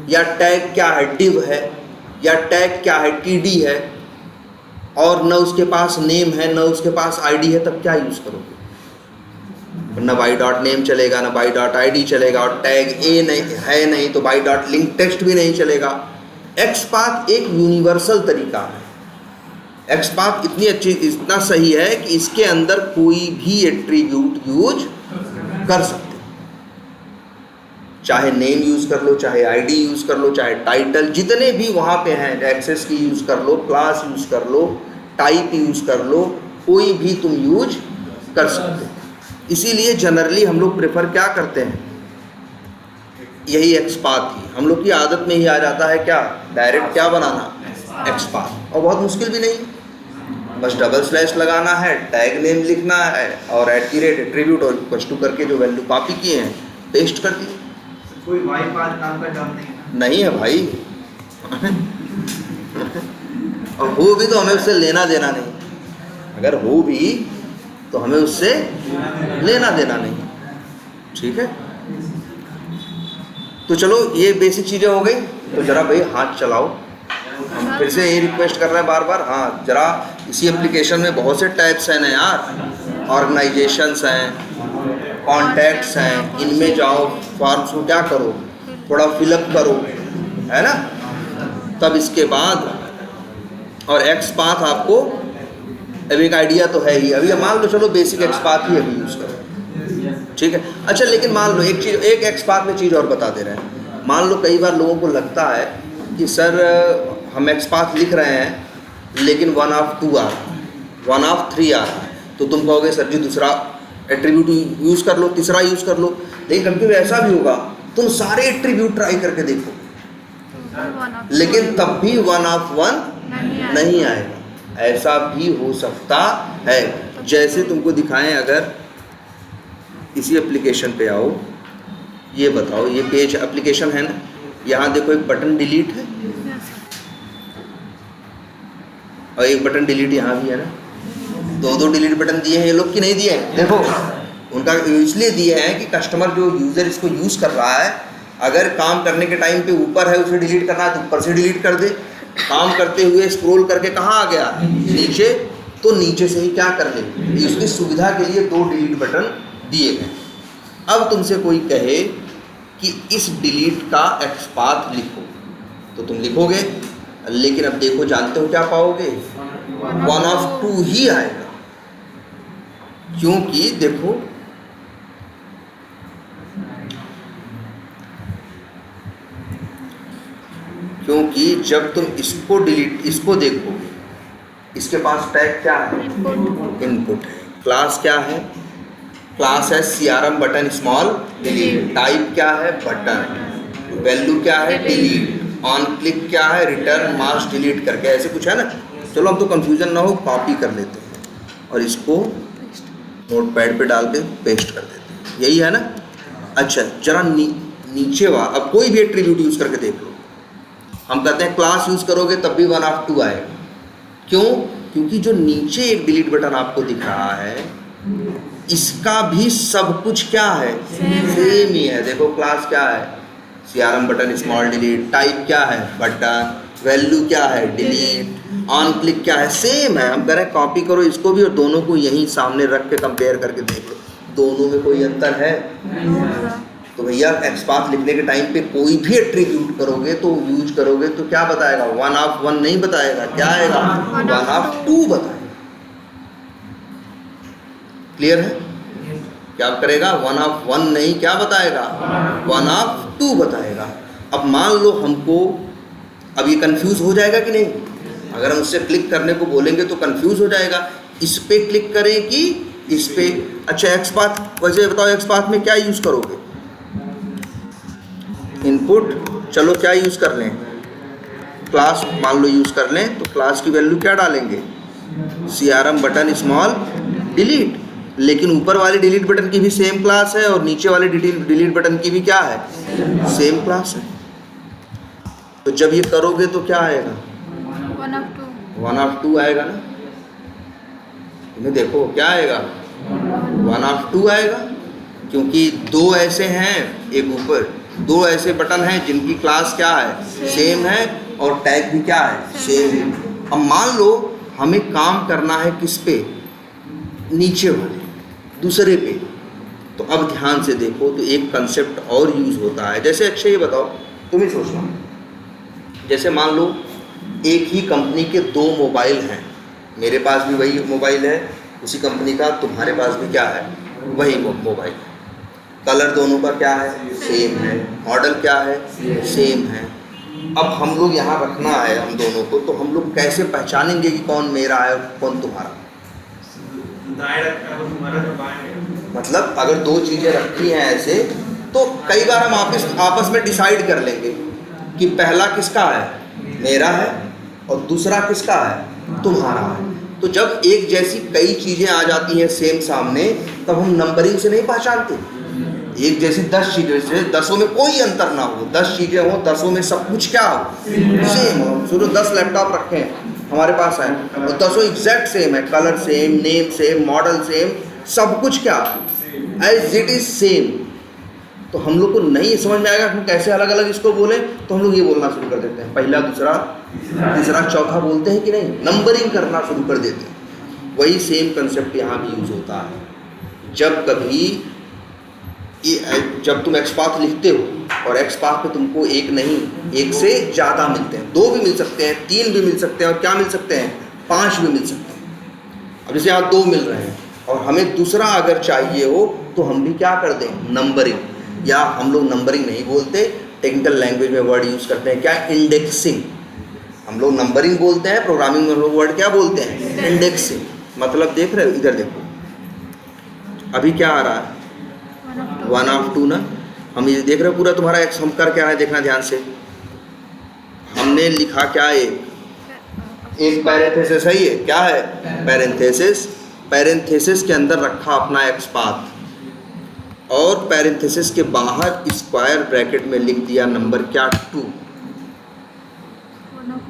या टैग क्या है div है, या टैग क्या है TD है, और न उसके पास नेम है न उसके पास आईडी है, तब क्या यूज़ करोगे। न बाई डॉट नेम चलेगा, न बाई डॉट आईडी चलेगा, और टैग ए नहीं है नहीं तो बाई डॉट लिंक टेक्स्ट भी नहीं चलेगा। एक्सपाथ एक यूनिवर्सल तरीका है। एक्सपाथ इतना सही है कि इसके अंदर कोई भी एट्रीब्यूट यूज कर सकते, चाहे नेम यूज कर लो, चाहे आईडी यूज कर लो, चाहे टाइटल, जितने भी वहाँ पे हैं, एक्सेस की यूज कर लो, क्लास यूज कर लो, टाइप यूज कर लो, कोई भी तुम यूज कर सकते हो। इसीलिए जनरली हम लोग प्रेफर क्या करते हैं, यही एक्सपाथ ही हम लोग की आदत में ही आ जाता है, क्या डायरेक्ट क्या बनाना, एक्सपाथ। और बहुत मुश्किल भी नहीं, बस डबल स्लैश लगाना है, टैग नेम लिखना है, और एट्रीब्यूट और इक्वल टू करके जो वैल्यू कॉपी किए हैं पेस्ट कर दिए। कोई वाई पाथ नाम का टर्म नहीं है भाई और हो भी तो हमें उससे लेना देना नहीं, अगर हो भी तो हमें उससे लेना देना नहीं, ठीक है। तो चलो ये बेसिक चीज़ें हो गई, तो जरा भाई हाथ चलाओ। हम फिर से ये रिक्वेस्ट कर रहे हैं बार बार, हाँ जरा इसी एप्लीकेशन में बहुत से टाइप्स हैं ना यार, ऑर्गेनाइजेशंस हैं, कॉन्टैक्ट्स हैं, इनमें जाओ, फॉर्म्स को क्या करो, थोड़ा फिलअप करो, है ना। तब इसके बाद और एक्सपाथ आपको अब एक आइडिया तो है ही, अभी मान लो चलो बेसिक एक्सपाथ ही अभी यूज़ करो, ठीक है। अच्छा लेकिन मान लो एक चीज़, एक एक्सपाथ में चीज़ और बता दे रहे हैं। मान लो कई बार लोगों को लगता है कि सर हम एक्सपाथ लिख रहे हैं लेकिन 1 ऑफ 2 आ रहा है, 1 ऑफ 3 आ रहा है, तो तुम कहोगे सर जी दूसरा एट्रीब्यूट यूज़ कर लो, तीसरा यूज़ कर लो। लेकिन कभी कभी ऐसा भी होगा, तुम सारे एट्रीब्यूट ट्राई करके देखो लेकिन तब भी 1 ऑफ 1 नहीं आएगा, ऐसा भी हो सकता है। जैसे तुमको दिखाएं, अगर इसी एप्लीकेशन पे आओ, ये बताओ, ये पेज एप्लीकेशन है ना, यहाँ देखो एक बटन डिलीट है और एक बटन डिलीट यहाँ भी है ना, दो डिलीट बटन दिए हैं ये लोग कि नहीं दिए हैं। देखो उनका इसलिए दिए हैं कि कस्टमर जो यूज़र इसको यूज़ कर रहा है, अगर काम करने के टाइम पे ऊपर है उसे डिलीट करना है तो ऊपर से डिलीट कर दे, काम करते हुए स्क्रॉल करके कहाँ आ गया नीचे, तो नीचे से ही क्या कर ले। इसकी सुविधा के लिए 2 डिलीट बटन दिए गए। अब तुमसे कोई कहे कि इस डिलीट का एक्सपाथ लिखो तो तुम लिखोगे, लेकिन अब देखो जानते हो क्या पाओगे, 1 ऑफ 2 ही आएगा, क्योंकि देखो क्योंकि जब तुम इसको देखोगे, इसके पास टैग क्या है? इनपुट है। क्लास क्या है? क्लास है CRM button small delete. Type क्या है? बटन। वैल्यू क्या है? डिलीट। ऑन क्लिक क्या है? रिटर्न मार्क्स डिलीट करके, ऐसे कुछ है ना। चलो हम तो कंफ्यूजन ना हो, कॉपी कर लेते हैं और इसको नोटपैड पे डाल के पेस्ट कर देते हैं, यही है ना। अच्छा जरा नीचे अब कोई भी एट्रीब्यूट यूज़ करके देख लो। हम कहते हैं क्लास यूज़ करोगे तब भी 1 ऑफ 2 आएगा। क्यों? क्योंकि जो नीचे एक डिलीट बटन आपको दिख रहा है, इसका भी सब कुछ क्या है? सेम ही है। देखो क्लास क्या है? CRM button small delete. Type क्या है? बटन। वैल्यू क्या है? डिलीट। ऑन क्लिक क्या है? सेम है। हम कह रहे हैं कॉपी करो इसको भी और दोनों को यहीं सामने रख के कंपेयर करके देख लो, दोनों में कोई अंतर है? तो भैया XPath लिखने के टाइम पे कोई भी एट्रीब्यूट करोगे तो यूज करोगे तो क्या बताएगा? 1 ऑफ 1 नहीं बताएगा, क्या आएगा? 1 ऑफ 2 बताएगा। क्लियर है? क्या करेगा? 1 ऑफ 1 नहीं, क्या बताएगा? 1 ऑफ 2 बताएगा। अब मान लो हमको, अब ये कंफ्यूज हो जाएगा कि नहीं? अगर हम उससे क्लिक करने को बोलेंगे तो कंफ्यूज हो जाएगा। इस पे क्लिक करें कि इस पे? अच्छा XPath, वैसे बताओ XPath में क्या यूज़ करोगे? इनपुट। चलो क्या यूज़ कर लें? क्लास मान लो यूज़ कर लें, तो क्लास की वैल्यू क्या डालेंगे? CRM button small delete. लेकिन ऊपर वाले डिलीट बटन की भी सेम क्लास है और नीचे वाले डिलीट बटन की भी क्या है? सेम क्लास है। तो जब ये करोगे तो क्या आएगा? 1 ऑफ 2 आएगा ना। इन्हें देखो क्या आएगा? 1 ऑफ 2 आएगा, क्योंकि दो ऐसे हैं, एक ऊपर 2 ऐसे बटन हैं जिनकी क्लास क्या है? सेम है और टैग भी क्या है? सेम है। अब मान लो हमें काम करना है किस पे? नीचे वाले दूसरे पे। तो अब ध्यान से देखो तो एक कंसेप्ट और यूज़ होता है। जैसे अच्छा ये बताओ, तुम ही सोचना, जैसे मान लो एक ही कंपनी के 2 मोबाइल हैं, मेरे पास भी वही मोबाइल है उसी कंपनी का, तुम्हारे पास भी क्या है? वही मोबाइल। कलर दोनों का क्या है? सेम है। मॉडल क्या है? सेम है। अब हम लोग यहाँ रखना है हम दोनों को, तो हम लोग कैसे पहचानेंगे कि कौन मेरा है और कौन तुम्हारा? मतलब अगर 2 चीज़ें रखी हैं ऐसे, तो कई बार हम आपस में डिसाइड कर लेंगे कि पहला किसका है? मेरा है, और दूसरा किसका है? तुम्हारा है। तो जब एक जैसी कई चीज़ें आ जाती हैं सेम सामने, तब हम नंबरिंग से नहीं पहचानते। एक जैसी 10 चीज़ें से 10 में कोई अंतर ना हो, 10 चीज़ें हो, 10 में सब कुछ क्या हो? सेम हो। सुनो 10 लैपटॉप रखे हैं हमारे पास है और 10 एग्जैक्ट सेम है, colour same, name same, model same, सब कुछ क्या? As it is same. तो हम लोग को नहीं समझ में आएगा हम कैसे अलग अलग इसको बोलें, तो हम लोग ये बोलना शुरू कर देते हैं, पहला दूसरा तीसरा चौथा बोलते हैं कि नहीं, नंबरिंग करना शुरू कर देते हैं। वही सेम कंसेप्ट यहाँ भी यूज़ होता है। जब कभी जब तुम XPath लिखते हो और XPath पे तुमको एक नहीं, एक से ज़्यादा मिलते हैं, 2 भी मिल सकते हैं, 3 भी मिल सकते हैं, और क्या मिल सकते हैं? 5 भी मिल सकते हैं। अब जैसे यहाँ 2 मिल रहे हैं और हमें दूसरा अगर चाहिए हो तो हम भी क्या कर दें? नंबरिंग। या हम लोग नंबरिंग नहीं बोलते, टेक्निकल लैंग्वेज में वर्ड यूज़ करते हैं क्या? इंडेक्सिंग। हम लोग नंबरिंग बोलते हैं, प्रोग्रामिंग में लोग वर्ड क्या बोलते हैं? इंडेक्सिंग। मतलब देख रहे हो, इधर देखो अभी क्या आ रहा है? 1 ऑफ 2 ना। हम ये देख रहे हो पूरा तुम्हारा एक्स, हम कर क्या है देखना ध्यान से। हमने लिखा क्या? एक पैरेंथेसिस है, ये क्या है? पैरेंथेसिस। पैरेंथेसिस के अंदर रखा अपना XPath और पैरेंथेसिस के बाहर स्क्वायर ब्रैकेट में लिख दिया नंबर क्या? 2।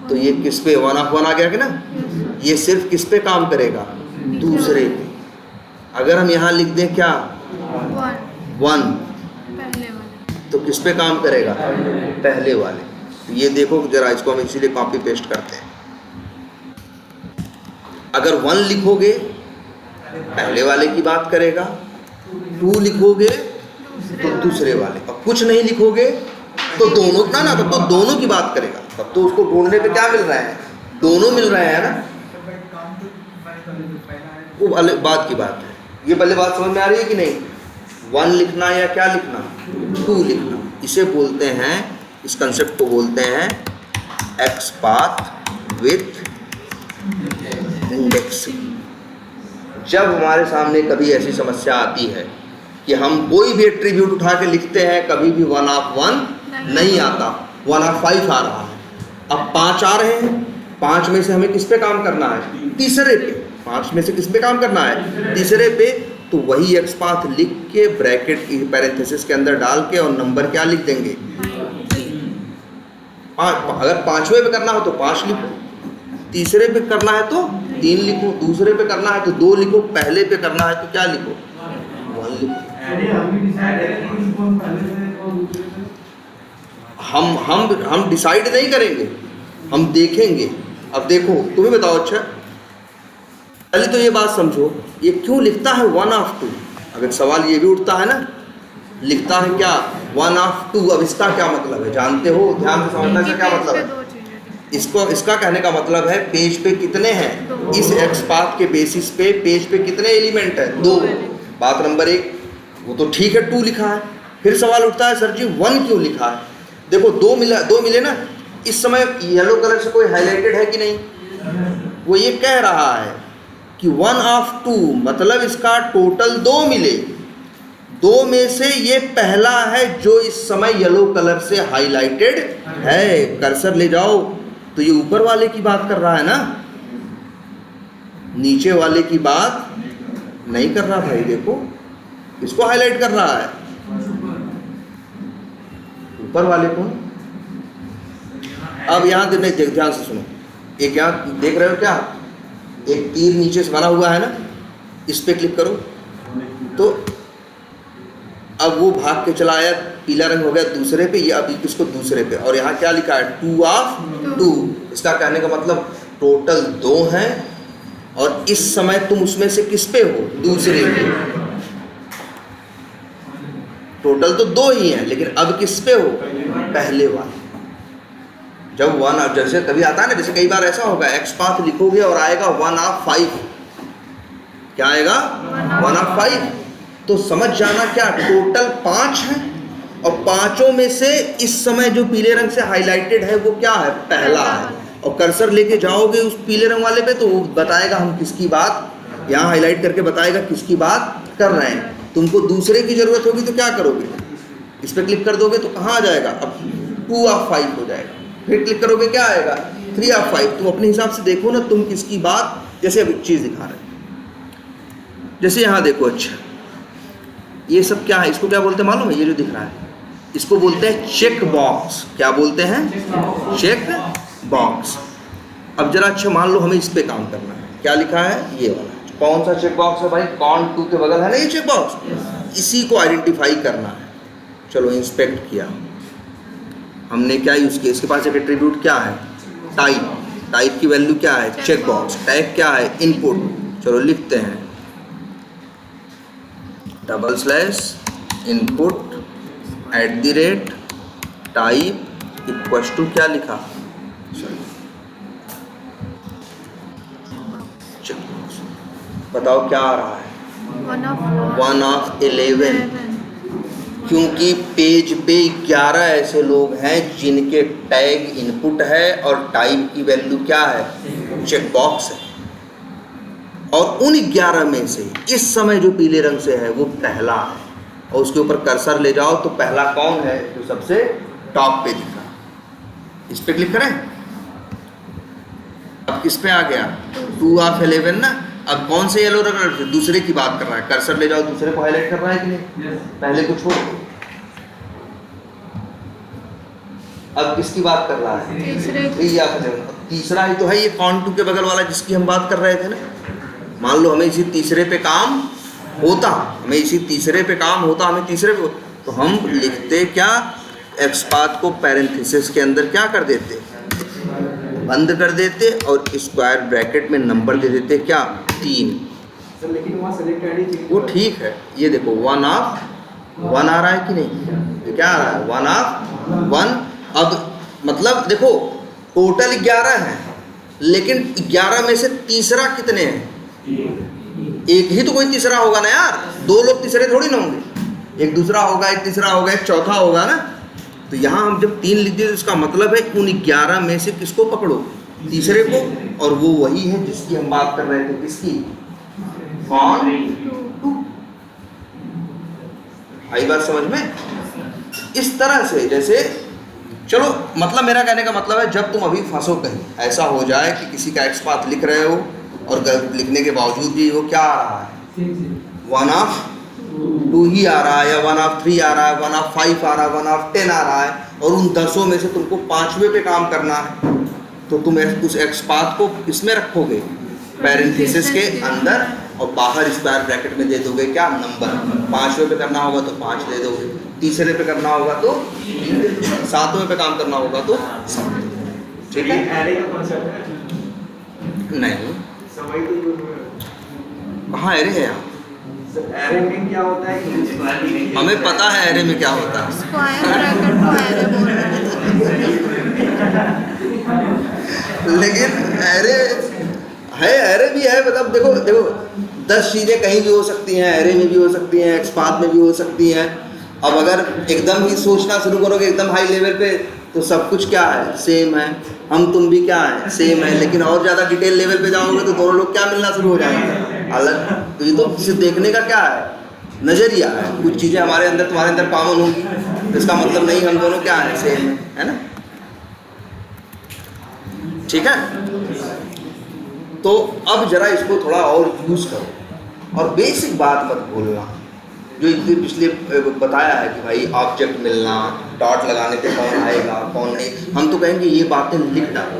तो ये किस पे? 1 ऑफ 1 आ गया कि ना। ये सिर्फ किस पे काम करेगा? दूसरे पे। अगर हम यहाँ लिख दें क्या? 1, तो किस पे काम करेगा? पहले वाले। तो ये देखो जरा, इसको हम इसीलिए कॉपी पेस्ट करते हैं। अगर 1 लिखोगे पहले वाले की बात करेगा, 2 लिखोगे तो दूसरे वाले, और कुछ नहीं लिखोगे तो दोनों ना, तब तो दोनों की बात करेगा। तब तो उसको ढूंढने पे क्या मिल रहा है? दोनों मिल रहे हैं ना। वो अलग बात की बात है। ये पहले बात समझ में आ रही है कि नहीं? 1 लिखना या क्या लिखना? 2 लिखना। इसे बोलते हैं, इस कंसेप्ट को बोलते हैं एक्स पाथ विथ इंडेक्सिंग। जब हमारे सामने कभी ऐसी समस्या आती है कि हम कोई भी एट्रीब्यूट उठा के लिखते हैं, कभी भी 1/1 नहीं आता, 1/5 आ रहा है। अब 5 आ रहे हैं, 5 में से हमें किस पे काम करना है? तीसरे पे। 5 में से किस पे काम करना है? तीसरे पे। तो वही एक्स पाथ लिख के ब्रैकेट पैरेंथेसिस के अंदर डाल के और नंबर क्या लिख देंगे? अगर 5वें पे करना हो तो 5 लिखो, तीसरे पे करना है तो 3 लिखो, दूसरे पे करना है तो 2 लिखो, पहले पे करना है तो क्या लिखो? 1 लिखो। हम डिसाइड नहीं करेंगे, हम देखेंगे। अब देखो, तुम्हें बताओ, अच्छा पहले तो ये बात समझो, ये क्यों लिखता है 1/2? अगर सवाल ये भी उठता है ना, लिखता है क्या 1/2? अब इसका क्या मतलब है जानते हो? ध्यान से समझना का क्या मतलब है इसका कहने का मतलब है पेज पे कितने हैं, इस एक्स पाथ के बेसिस पे पेज पे कितने एलिमेंट है? 2। बात नंबर 1, वो तो ठीक है 2 लिखा है। फिर सवाल उठता है सर जी 1 क्यों लिखा है? देखो 2 मिले ना। इस समय येलो कलर से कोई हाईलाइटेड है कि नहीं? वो ये कह रहा है कि 1/2 मतलब इसका टोटल 2 मिले, 2 में से ये पहला है जो इस समय येलो कलर से हाईलाइटेड है। कर्सर ले जाओ तो ये ऊपर वाले की बात कर रहा है ना, नीचे वाले की बात नहीं कर रहा भाई। देखो इसको हाईलाइट कर रहा है, ऊपर वाले को। अब यहाँ ध्यान से सुनो, एक यहाँ देख रहे हो क्या, एक तीर नीचे से बना हुआ है ना, इस पे क्लिक करो तो अब वो भाग के चला आया, पीला रंग हो गया दूसरे पे, ये अभी इसको दूसरे पे। और यहाँ क्या लिखा है? 2/2। इसका कहने का मतलब टोटल 2 हैं और इस समय तुम उसमें से किस पे हो? दूसरे पे। टोटल तो 2 ही हैं, लेकिन अब किस पे हो? पहले वाले। जब 1 जैसे कभी आता है ना, जैसे कई बार ऐसा होगा एक्स पाथ लिखोगे और आएगा 1/5। क्या आएगा? 1/5। तो समझ जाना क्या टोटल 5 है और 5 में से इस समय जो पीले रंग से हाईलाइटेड है वो क्या है? पहला है। और कर्सर लेके जाओगे उस पीले रंग वाले पे तो वो बताएगा हम किसकी बात, यहाँ हाईलाइट करके बताएगा किसकी बात कर रहे हैं। तुमको दूसरे की ज़रूरत होगी तो क्या करोगे? इस पर क्लिक कर दोगे तो कहाँ आ जाएगा? अब 2/5 हो जाएगा। फिर क्लिक करोगे क्या आएगा? 3/5। तुम अपने हिसाब से देखो ना तुम किसकी बात, जैसे अब एक चीज़ दिखा रहे हैं, जैसे यहाँ देखो। अच्छा ये सब क्या है? इसको क्या बोलते हैं मालूम है? ये जो दिख रहा है इसको बोलते हैं चेक बॉक्स। क्या बोलते हैं? Check box. अब जरा अच्छा मान लो हमें इस पे काम करना है, क्या लिखा है? ये वाला। कौन सा चेक बॉक्स है भाई? काउंट 2 के बगल है ना ये चेक बॉक्स, इसी को आइडेंटिफाई करना है। चलो इंस्पेक्ट किया हमने, क्या यूज़ किया? इसके पास एक एट्रीब्यूट क्या है? टाइप। टाइप की वैल्यू क्या है? Check box. टैग क्या है? इनपुट। चलो लिखते हैं $input @type इक्वल्स टू क्या लिखा? बताओ क्या आ रहा है? 1/11। क्योंकि पेज पे 11 ऐसे लोग हैं जिनके टैग इनपुट है और टाइप की वैल्यू क्या है? चेक बॉक्स है। और उन 11 में से इस समय जो पीले रंग से है वो पहला है। और उसके ऊपर कर्सर ले जाओ तो पहला कौन है? जो सबसे टॉप पे दिखा। इस पे क्लिक करें, अब किस पे आ गया? 2/11 ना। अब कौन से येलो रंग? दूसरे की बात कर रहा है। कर्सर ले जाओ, दूसरे को हाईलाइट कर रहा है कि नहीं? पहले को छोड़ दो। अब किसकी बात कर रहा है? तीसरा ही तो है ये काउंट 2 के बगल वाला जिसकी हम बात कर रहे थे ना। मान लो हमें इसी तीसरे पे काम होता, हमें तीसरे पे, तो हम लिखते क्या? एक्स पाथ को पैरेंथेसिस के अंदर क्या कर देते? बंद कर देते और स्क्वायर ब्रैकेट में नंबर दे देते क्या? 3। सर लेकिन वहाँ सेलेक्ट आईडी वो ठीक है। ये देखो 1/1 आ रहा है कि नहीं? ये क्या आ रहा है? 1/1। अब मतलब देखो टोटल 11 है, लेकिन 11 में से तीसरा कितने हैं? एक ही तो कोई तीसरा होगा ना यार। 2 लोग तीसरे थोड़ी ना होंगे, एक दूसरा होगा, एक तीसरा होगा, एक चौथा होगा ना। तो यहाँ हम जब 3 लिख दिए तो इसका मतलब है उन 11 में से किसको पकड़ो, तीसरे को, और वो वही है जिसकी हम बात कर रहे थे, किसकी, कौन, 2। आई बात समझ में? इस तरह से जैसे चलो, मतलब मेरा कहने का मतलब है जब तुम अभी फंसो कहीं, ऐसा हो जाए कि किसी का एक्स पाथ लिख रहे हो और लिखने के बावजूद भी वो क्या आ रहा है, 1/2 ही आ रहा है, या 1/3 आ रहा है, 1/5 आ रहा है, 1/10 आ रहा है, और उन 10 में से तुमको 5वें पे काम करना है, तो तुम उस एक्स पाथ को किसमें रखोगे, पैरेंथेसिस के अंदर, और बाहर स्क्वायर ब्रैकेट में दे दोगे क्या, नंबर। 5वें पे करना होगा तो 5 दे दोगे, तीसरे पे करना होगा तो 7वें पे काम करना होगा तो 7। ठीक है, एरे का कॉन्सेप्ट है नहीं, समझ तो यूज में कहाँ एरे है यहाँ, एरे में क्या होता है, हमें पता है एरे में क्या होता है, स्क्वायर ब्रैकेट को एरे बोल रहे हैं। लेकिन एरे है, एरे भी है, मतलब देखो देखो 10 चीज़ें कहीं भी हो सकती हैं, एरे में भी हो सकती हैं, एक्स पाथ में भी हो सकती हैं। अब अगर एकदम ही सोचना शुरू करोगे एकदम हाई लेवल पे, तो सब कुछ क्या है, सेम है, हम तुम भी क्या है, सेम है। लेकिन और ज़्यादा डिटेल लेवल पे जाओगे तो दोनों लोग क्या मिलना शुरू हो जाएंगे, अलग। तो ये तो सिर्फ देखने का क्या है, नज़रिया है। कुछ चीज़ें हमारे अंदर तुम्हारे अंदर कॉमन होगी, तो इसका मतलब नहीं हम दोनों क्या है, सेम है ना। ठीक है, तो अब जरा इसको थोड़ा और यूज़ करो, और बेसिक बात मत भूलना जो इतने पिछले बताया है कि भाई ऑब्जेक्ट मिलना, डॉट लगाने पे कौन आएगा कौन नहीं। हम तो कहेंगे ये बातें लिख डालो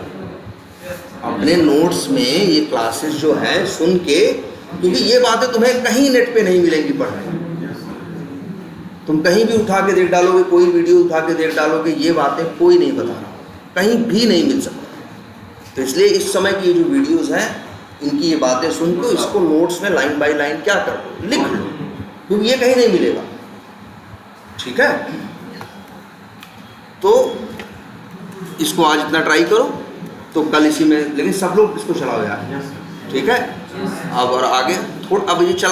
अपने नोट्स में, ये क्लासेस जो हैं सुन के, क्योंकि ये बातें तुम्हें कहीं नेट पे नहीं मिलेंगी पढ़ने। तुम कहीं भी उठा के देख डालोगे, कोई वीडियो उठा के देख डालोगे, ये बातें कोई नहीं बता रहा, कहीं भी नहीं मिल सकता। तो इसलिए इस समय की ये जो वीडियोस हैं, इनकी ये बातें सुन के इसको नोट्स में लाइन बाय लाइन क्या करो, लिख लो, क्योंकि ये कहीं नहीं मिलेगा। ठीक है, तो इसको आज इतना ट्राई करो, तो कल इसी में, लेकिन सब लोग इसको चलाओ यार। ठीक है, अब और आगे थोड़ा, अब ये चला